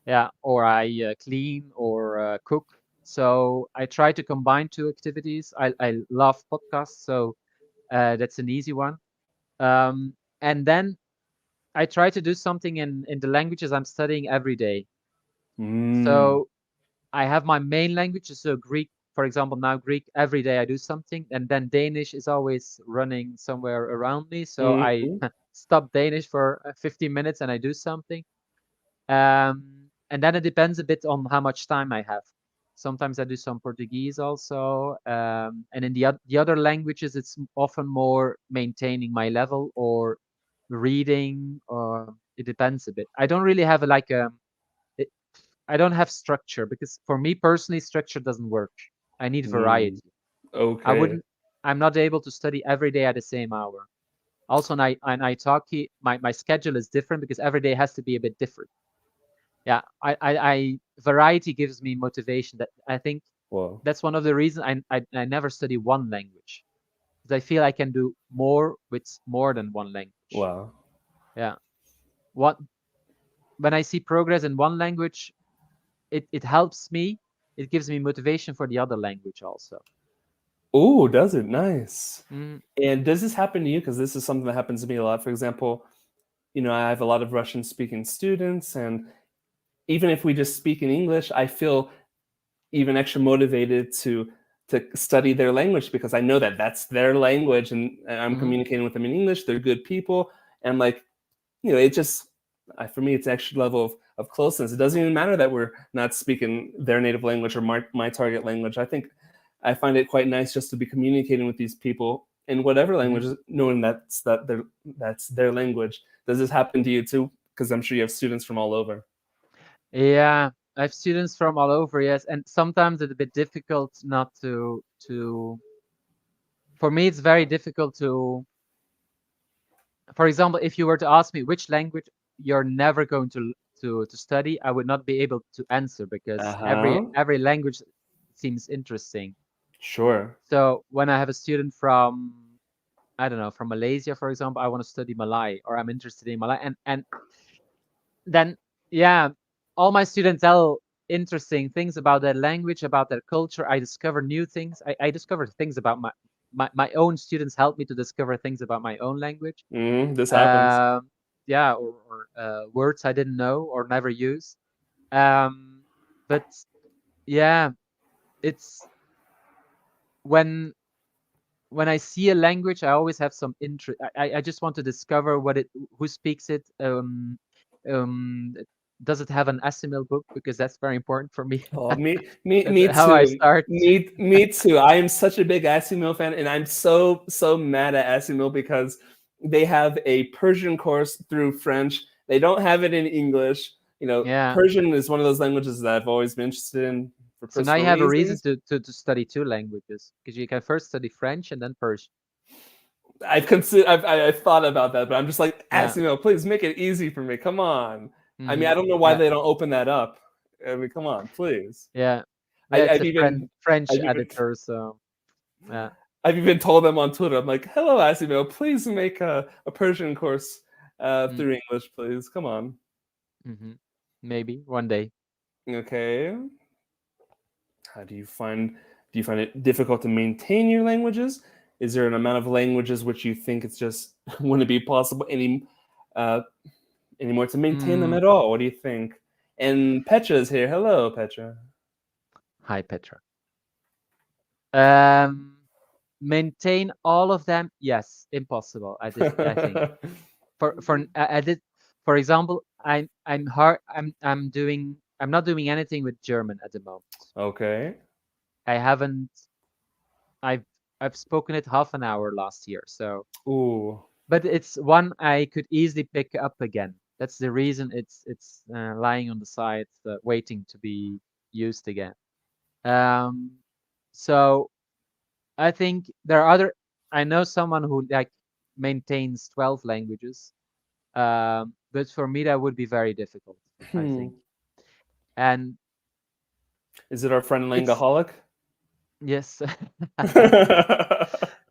Speaker 2: Yeah, or I clean or cook. So I try to combine two activities. I love podcasts, so that's an easy one. And then I try to do something in the languages I'm studying every day.
Speaker 1: Mm.
Speaker 2: So I have my main languages, so Greek, for example, now Greek, every day I do something, and then Danish is always running somewhere around me. So I
Speaker 1: Mhm.
Speaker 2: stop Danish for 15 minutes and I do something. And then it depends a bit on how much time I have. Sometimes I do some Portuguese also. And in the other languages, it's often more maintaining my level or reading, or it depends a bit. I don't really have it, I don't have structure, because for me personally, structure doesn't work. I need
Speaker 1: Mm.
Speaker 2: variety. I
Speaker 1: Okay.
Speaker 2: wouldn't, I'm not able to study every day at the same hour. Also, on Italki, my schedule is different because every day has to be a bit different. Yeah, variety gives me motivation. That I think
Speaker 1: Whoa.
Speaker 2: that's one of the reasons I never study one language, because I feel I can do more with more than one language.
Speaker 1: Wow.
Speaker 2: Yeah, what when I see progress in one language, it helps me. It gives me motivation for the other language also.
Speaker 1: Ooh, does it? Nice.
Speaker 2: Mm,
Speaker 1: And does this happen to you? Because this is something that happens to me a lot. For example, I have a lot of Russian speaking students, and even if we just speak in English, I feel even extra motivated to study their language because I know that that's their language, and I'm
Speaker 2: mhm,
Speaker 1: communicating with them in English. They're good people, and like it just for me, it's an extra level of closeness. It doesn't even matter that we're not speaking their native language or my target language. I think I find it quite nice just to be communicating with these people in whatever
Speaker 2: mhm.
Speaker 1: language, knowing that's their language. Does this happen to you too? Because I'm sure you have students from all over.
Speaker 2: Yeah, I have students from all over, yes, and sometimes it's a bit difficult not to. For me, it's very difficult to. For example, if you were to ask me which language you're never going to study, I would not be able to answer,
Speaker 1: Uh
Speaker 2: because every
Speaker 1: huh.
Speaker 2: every language seems interesting.
Speaker 1: Sure.
Speaker 2: So when I have a student from, I don't know, from Malaysia, for example, I want to study Malay, or I'm interested in Malay, and then, yeah, all my students tell interesting things about their language, about their culture. I discover new things. I discover things about my own students help me to discover things about my own language.
Speaker 1: This happens.
Speaker 2: Um, yeah, or words I didn't know or never use. Um, but yeah, it's when when I see a language, I always have some interest. I just want to discover who speaks it. Um, does it have an ASML book? Because that's very important for me.
Speaker 1: Oh, me,
Speaker 2: That's
Speaker 1: me
Speaker 2: how I
Speaker 1: too.
Speaker 2: start.
Speaker 1: Me too. I am such a big Asimil fan, and I'm so mad at Asimil because they have a Persian course through French. They don't have it in English.
Speaker 2: Yeah.
Speaker 1: Persian is one of those languages that I've always been interested in for
Speaker 2: So now you
Speaker 1: personal
Speaker 2: have a reason
Speaker 1: reasons.
Speaker 2: to study two languages, because you can first study French and then Persian.
Speaker 1: I've thought about that, but I'm just like,
Speaker 2: Yeah.
Speaker 1: Asimil, please make it easy for me. Come on. I mean,
Speaker 2: Hmm.
Speaker 1: I don't know why
Speaker 2: Yeah.
Speaker 1: they don't open that up. I mean, come on, please.
Speaker 2: Yeah. Yeah.
Speaker 1: I,
Speaker 2: It's
Speaker 1: I've
Speaker 2: a
Speaker 1: even
Speaker 2: French
Speaker 1: I've even
Speaker 2: editor, so yeah.
Speaker 1: I've even told them on Twitter. I'm like, "Hello, Asimil, please make a Persian course through English, please. Come on."
Speaker 2: Mm-hmm. Maybe one day.
Speaker 1: Okay. How do you find it difficult to maintain your languages? Is there an amount of languages which you think it's just wouldn't be possible uh, anymore to maintain them
Speaker 2: Mm.
Speaker 1: at all? What do you think? And Petra is here. Hello, Petra.
Speaker 2: Hi, Petra. Maintain all of them? Yes, impossible. I think. I did, for example, I'm not doing anything with German at the moment.
Speaker 1: Okay.
Speaker 2: I haven't I've I've spoken it half an hour last year, so
Speaker 1: Ooh.
Speaker 2: but it's one I could easily pick up again. That's the reason it's lying on the side, waiting to be used again. Um, so I think there are other. I know someone who like maintains 12 languages, but for me that would be very difficult, I think. And
Speaker 1: Is it our friend
Speaker 2: it's
Speaker 1: Langaholic?
Speaker 2: yes,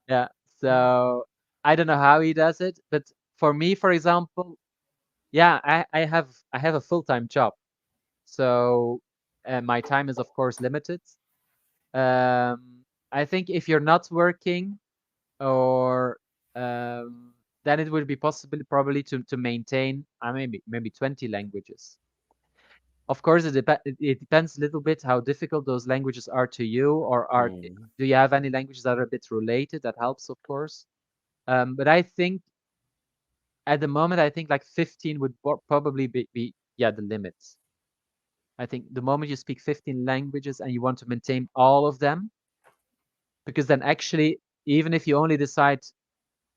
Speaker 2: yeah. So I don't know how he does it, but for me, for example, yeah, I have a full-time job, so my time is of course limited. I think if you're not working or then it would be possible probably to maintain maybe 20 languages. Of course, it depends a little bit how difficult those languages are to you, or do you have any languages that are a bit related? That helps, of course. But I think at the moment, I think like 15 would probably be yeah the limit. I think the moment you speak 15 languages and you want to maintain all of them, because then actually, even if you only decide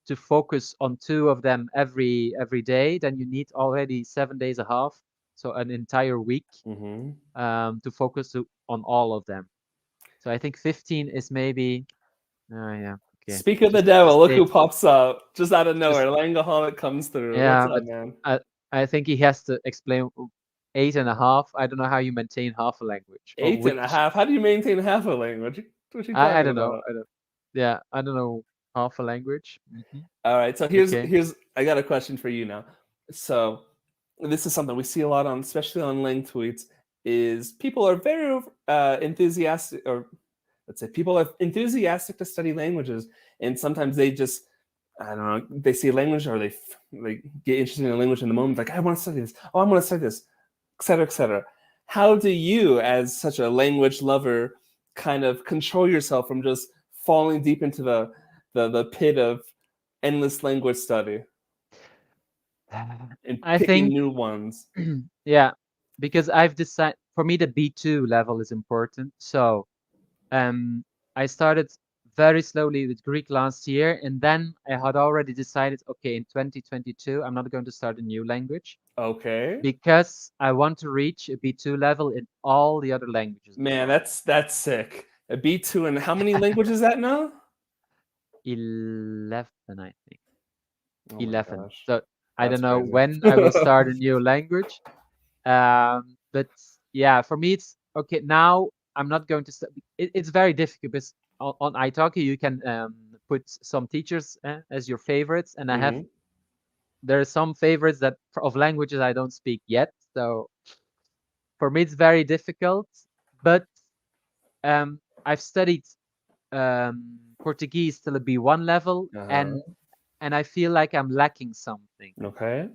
Speaker 2: to focus on two of them every day, then you need already 7 days a half, so an entire week, to focus on all of them. So I think 15 is maybe. Yeah, okay.
Speaker 1: Speak of the
Speaker 2: Just
Speaker 1: devil, look
Speaker 2: say
Speaker 1: who pops up just out of
Speaker 2: just
Speaker 1: nowhere. Langaholic comes through. What's
Speaker 2: yeah,
Speaker 1: up,
Speaker 2: but
Speaker 1: man?
Speaker 2: I think he has to explain 8.5. I don't know how you maintain half a language or
Speaker 1: Eight and a
Speaker 2: which.
Speaker 1: half. How do you maintain half a language? What you
Speaker 2: I
Speaker 1: talking
Speaker 2: don't know.
Speaker 1: about?
Speaker 2: I don't. Yeah, I don't know half a language.
Speaker 1: All right, so
Speaker 2: Okay.
Speaker 1: here's I got a question for you now. So this is something we see a lot on, especially on Lang tweets, is people are very enthusiastic, or let's say people are enthusiastic to study languages, and sometimes they just I don't know, they see a language or they get interested in a language in the moment, like I want to study this. Oh, I want to study this, etc., etc. How do you, as such a language lover, kind of control yourself from just falling deep into the pit of endless language study and
Speaker 2: I
Speaker 1: picking
Speaker 2: think
Speaker 1: new ones?
Speaker 2: yeah, because I've decided for me the B2 level is important. So um, I started very slowly with Greek last year, and then I had already decided, okay, in 2022, I'm not going to start a new language
Speaker 1: Okay,
Speaker 2: because I want to reach a B2 level in all the other languages in the
Speaker 1: man,
Speaker 2: world.
Speaker 1: that's sick. A B2, and how many languages is that now?
Speaker 2: 11, I think.
Speaker 1: Oh my
Speaker 2: 11.
Speaker 1: gosh,
Speaker 2: So I
Speaker 1: that's
Speaker 2: don't know
Speaker 1: crazy.
Speaker 2: when I will start a new language. But yeah, for me, it's okay. Now I'm not going to. It's very difficult because on Italki you can put some teachers as your favorites, and I have
Speaker 1: Hmm.
Speaker 2: there are some favorites that of languages I don't speak yet. So for me, it's very difficult. But I've studied Portuguese till a B1 level,
Speaker 1: Uh-huh.
Speaker 2: and I feel like I'm lacking something.
Speaker 1: Okay.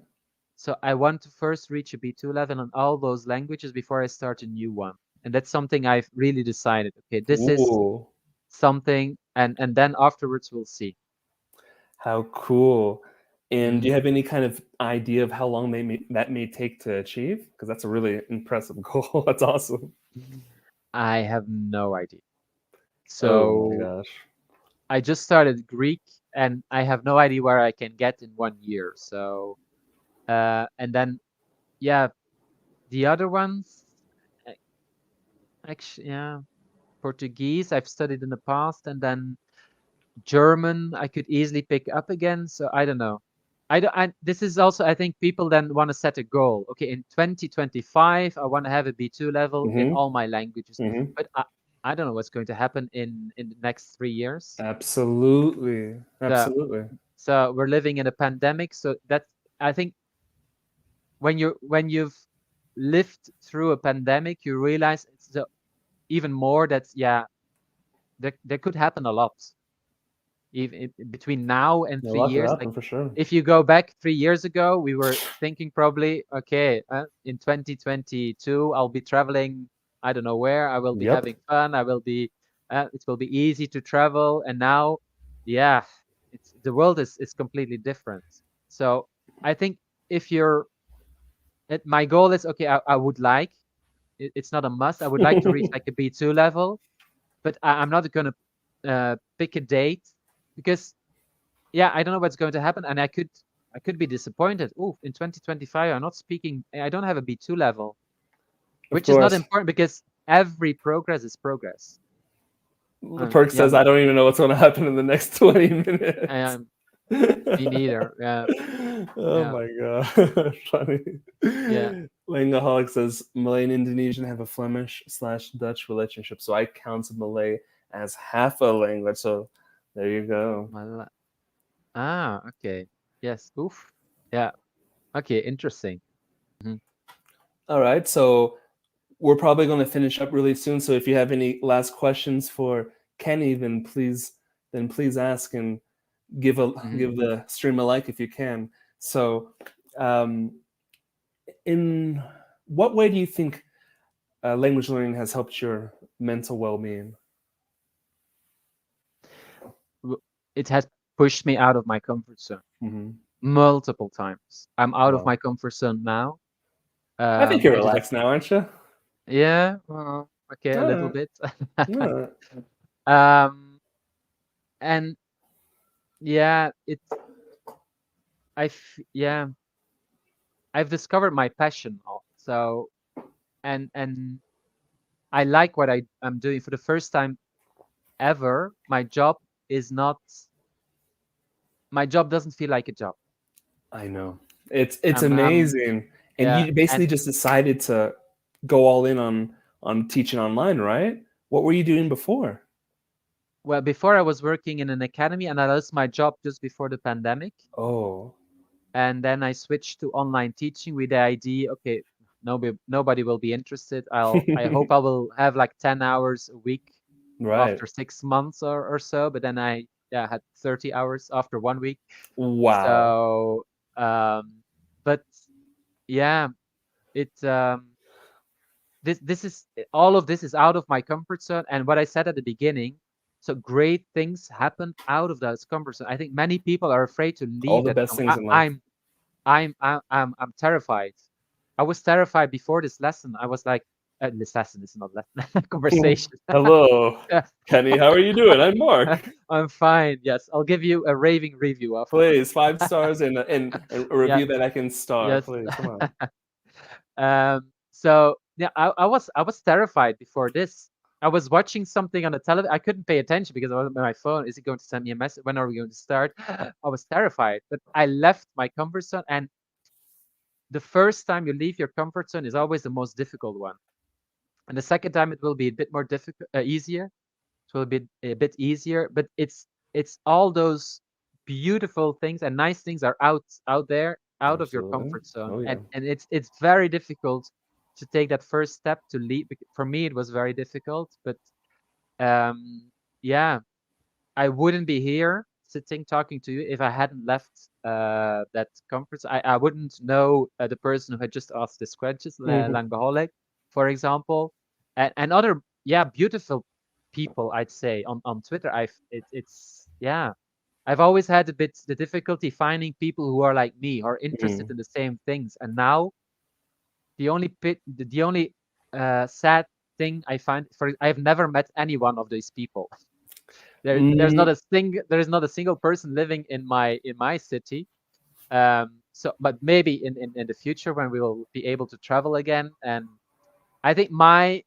Speaker 2: So I want to first reach a B2 level on all those languages before I start a new one. And that's something I've really decided. Okay, this is
Speaker 1: Ooh,
Speaker 2: something, and then afterwards we'll see.
Speaker 1: how cool. And do you
Speaker 2: Mhm.
Speaker 1: have any kind of idea of how long that may take to achieve? Because that's a really impressive goal. That's awesome.
Speaker 2: I have no idea.
Speaker 1: Oh my
Speaker 2: So
Speaker 1: gosh.
Speaker 2: I just started Greek, and I have no idea where I can get in 1 year. So and then yeah, the other ones, uh, actually, yeah, Portuguese I've studied in the past, and then German, I could easily pick up again. So I don't know. This is also, I think people then want to set a goal. Okay, in 2025, I want to have a B2 level in
Speaker 1: Hmm.
Speaker 2: all my languages.
Speaker 1: Hmm.
Speaker 2: But I don't know what's going to happen in the next 3 years.
Speaker 1: Absolutely.
Speaker 2: So,
Speaker 1: Absolutely.
Speaker 2: so we're living in a pandemic. So that's, I think when you've lived through a pandemic, you realize it's even more that, yeah, there could happen a lot. Even between now and
Speaker 1: A
Speaker 2: three
Speaker 1: lot could
Speaker 2: years. Like
Speaker 1: happen for sure.
Speaker 2: if you go back 3 years ago, we were thinking probably, okay, in 2022, I'll be traveling, I don't know where, I will be
Speaker 1: Yep.
Speaker 2: having fun, I will be It will be easy to travel. And now, yeah, the world is completely different. So I think if my goal is okay. I would like. It's not a must. I would like to reach like a B2 level, but I'm not gonna pick a date because yeah, I don't know what's going to happen, and I could be disappointed. Oh, in 2025, I'm not speaking. I don't have a B2 level,
Speaker 1: Of
Speaker 2: which is not
Speaker 1: course.
Speaker 2: important because every progress is progress.
Speaker 1: The perk
Speaker 2: Yeah,
Speaker 1: says, I don't even know what's going to happen in the next 20 minutes.
Speaker 2: me neither. Yeah,
Speaker 1: Oh
Speaker 2: yeah,
Speaker 1: my god. Funny.
Speaker 2: yeah.
Speaker 1: Langaholic says Malay and Indonesian have a Flemish/Dutch relationship, so I counted Malay as half a language. So there you go.
Speaker 2: Okay. Yes. Oof. Yeah. Okay. Interesting. Mhm.
Speaker 1: All right, so we're probably going to finish up really soon. So if you have any last questions for Kenny, then please ask and give
Speaker 2: Mhm.
Speaker 1: the stream a like if you can. So, um, in what way do you think language learning has helped your mental well-being?
Speaker 2: It has pushed me out of my comfort zone
Speaker 1: Mm-hmm.
Speaker 2: multiple times. I'm out of
Speaker 1: Wow.
Speaker 2: my comfort zone now.
Speaker 1: I think you're
Speaker 2: I did a
Speaker 1: relaxed now, aren't you?
Speaker 2: Yeah. Well, okay, a little
Speaker 1: Uh,
Speaker 2: bit.
Speaker 1: uh,
Speaker 2: Um, and yeah, yeah, I've discovered my passion. So, and I like what I'm doing for the first time ever. Is not, my job doesn't feel like a job.
Speaker 1: I know. It's
Speaker 2: I'm
Speaker 1: amazing. And
Speaker 2: yeah,
Speaker 1: you
Speaker 2: and
Speaker 1: basically just decided to go all in on teaching online, right? What were you doing before?
Speaker 2: well, before I was working in an academy and I lost my job just before the pandemic.
Speaker 1: Oh,
Speaker 2: And then I switched to online teaching with the idea, okay, nobody will be interested. I hope I will have like 10 hours a week
Speaker 1: right.
Speaker 2: after 6 months or so. But then I had 30 hours after 1 week.
Speaker 1: Wow.
Speaker 2: So but yeah, it this is all of this is out of my comfort zone. And what I said at the beginning, so great things happen out of those comfort zone. I think many people are afraid to
Speaker 1: All
Speaker 2: leave
Speaker 1: the
Speaker 2: that.
Speaker 1: best things in life.
Speaker 2: I'm terrified. I was terrified before this lesson. I was like, this lesson is not lesson, conversation.
Speaker 1: Hello, Kenny. How are you doing? I'm Mark.
Speaker 2: I'm fine. Yes, I'll give you a raving review afterwards.
Speaker 1: Please, 5 stars and a
Speaker 2: Yeah.
Speaker 1: review that I can star.
Speaker 2: Yes.
Speaker 1: Please, come on.
Speaker 2: So yeah, I was terrified before this. I was watching something on the television. I couldn't pay attention because I was on my phone. Is he going to send me a message? When are we going to start? I was terrified, but I left my comfort zone. And the first time you leave your comfort zone is always the most difficult one. And the second time it will be a bit more difficult, easier. It will be a bit easier, but it's all those beautiful things and nice things are out there, out of your
Speaker 1: Absolutely.
Speaker 2: comfort zone.
Speaker 1: Oh yeah.
Speaker 2: And it's very difficult to take that first step to leave. For me, it was very difficult, but yeah, I wouldn't be here sitting talking to you if I hadn't left that conference. I wouldn't know the person who had just asked this question,
Speaker 1: Mhm.
Speaker 2: Langaholic, for example, and other beautiful people. I'd say on Twitter. It's yeah. I've always had a bit the difficulty finding people who are like me, who are interested
Speaker 1: Mm.
Speaker 2: in the same things. And now the only sad thing I find, I've never met any one of these people.
Speaker 1: Mm,
Speaker 2: There is not a single person living in my city. So, but maybe in the future when we will be able to travel again. And I think my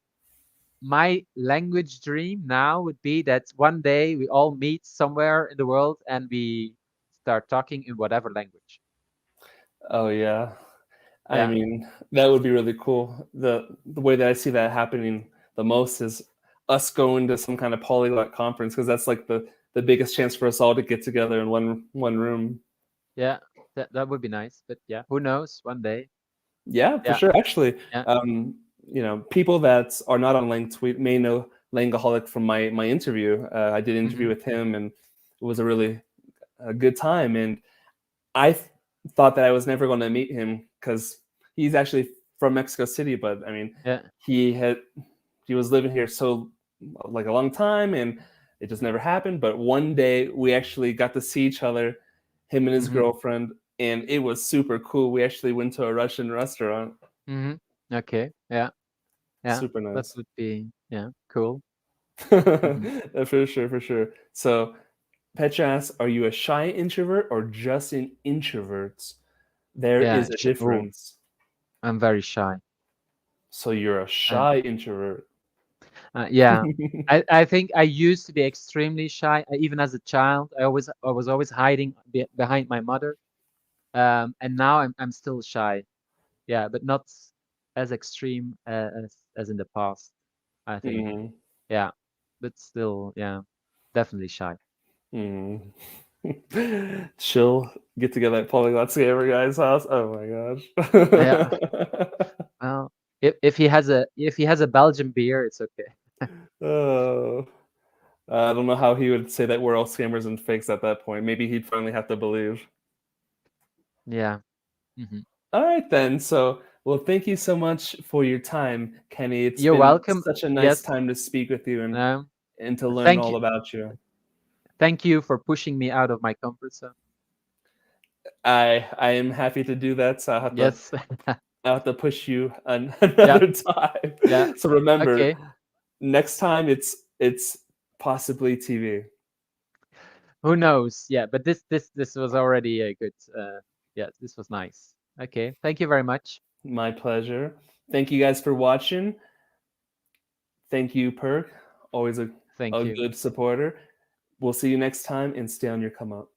Speaker 2: language dream now would be that one day we all meet somewhere in the world and we start talking in whatever language.
Speaker 1: oh yeah. I
Speaker 2: Yeah.
Speaker 1: mean, that would be really cool. The way that I see that happening the most is us going to some kind of polyglot conference because that's like the biggest chance for us all to get together in one room.
Speaker 2: Yeah. That would be nice. But yeah, who knows? One day.
Speaker 1: Yeah, for
Speaker 2: Yeah.
Speaker 1: sure. Actually,
Speaker 2: Yeah.
Speaker 1: people that are not on Lang Tweet may know Langaholic from my interview. I did an interview
Speaker 2: Hmm.
Speaker 1: with him, and it was a really good time. And I thought that I was never going to meet him because he's actually from Mexico City, but I mean,
Speaker 2: Yeah.
Speaker 1: he had he was living here so like a long time, and it just never happened. But one day we actually got to see each other, him and his
Speaker 2: Mhm.
Speaker 1: girlfriend, and it was super cool. We actually went to a Russian restaurant.
Speaker 2: Mhm. Okay. Yeah. Yeah.
Speaker 1: Super
Speaker 2: That
Speaker 1: nice.
Speaker 2: would be, yeah, cool. Mhm.
Speaker 1: For sure, for sure. So Petra asks, are you a shy introvert or just an introvert? There
Speaker 2: Yeah.
Speaker 1: is a
Speaker 2: Oh,
Speaker 1: difference.
Speaker 2: I'm very shy.
Speaker 1: So you're a
Speaker 2: Uh,
Speaker 1: shy introvert.
Speaker 2: yeah. I think I used to be extremely shy. Even as a child, I was always hiding behind my mother. And now I'm still shy. Yeah, but not as extreme as in the past, I think.
Speaker 1: Mhm.
Speaker 2: Yeah, but still, yeah, definitely shy.
Speaker 1: Mm. Chill, get together at Polyglot Gamer guy's house. Oh my
Speaker 2: Yeah.
Speaker 1: gosh.
Speaker 2: Well, if he has a Belgian beer, it's okay.
Speaker 1: Oh, I don't know how he would say that we're all scammers and fakes at that point. Maybe he'd finally have to believe.
Speaker 2: Yeah. Hmm.
Speaker 1: All right then. So, well, thank you so much for your time, Kenny. It's
Speaker 2: You're
Speaker 1: been
Speaker 2: welcome.
Speaker 1: such a nice
Speaker 2: Yes.
Speaker 1: time to speak with you
Speaker 2: Um,
Speaker 1: and to learn
Speaker 2: thank
Speaker 1: all
Speaker 2: you.
Speaker 1: about you.
Speaker 2: Thank you for pushing me out of my comfort zone.
Speaker 1: I am happy to do that. So
Speaker 2: Yes.
Speaker 1: I have to push you
Speaker 2: Yeah.
Speaker 1: another time.
Speaker 2: Yeah.
Speaker 1: So remember,
Speaker 2: Okay.
Speaker 1: next time it's possibly TV.
Speaker 2: Who knows? Yeah, but this was already a good. Yeah, this was nice. Okay. Thank you very much.
Speaker 1: My pleasure. Thank you guys for watching. Thank you, Perk. Always
Speaker 2: Thank
Speaker 1: a
Speaker 2: you.
Speaker 1: good supporter. We'll see you next time and stay on your come up.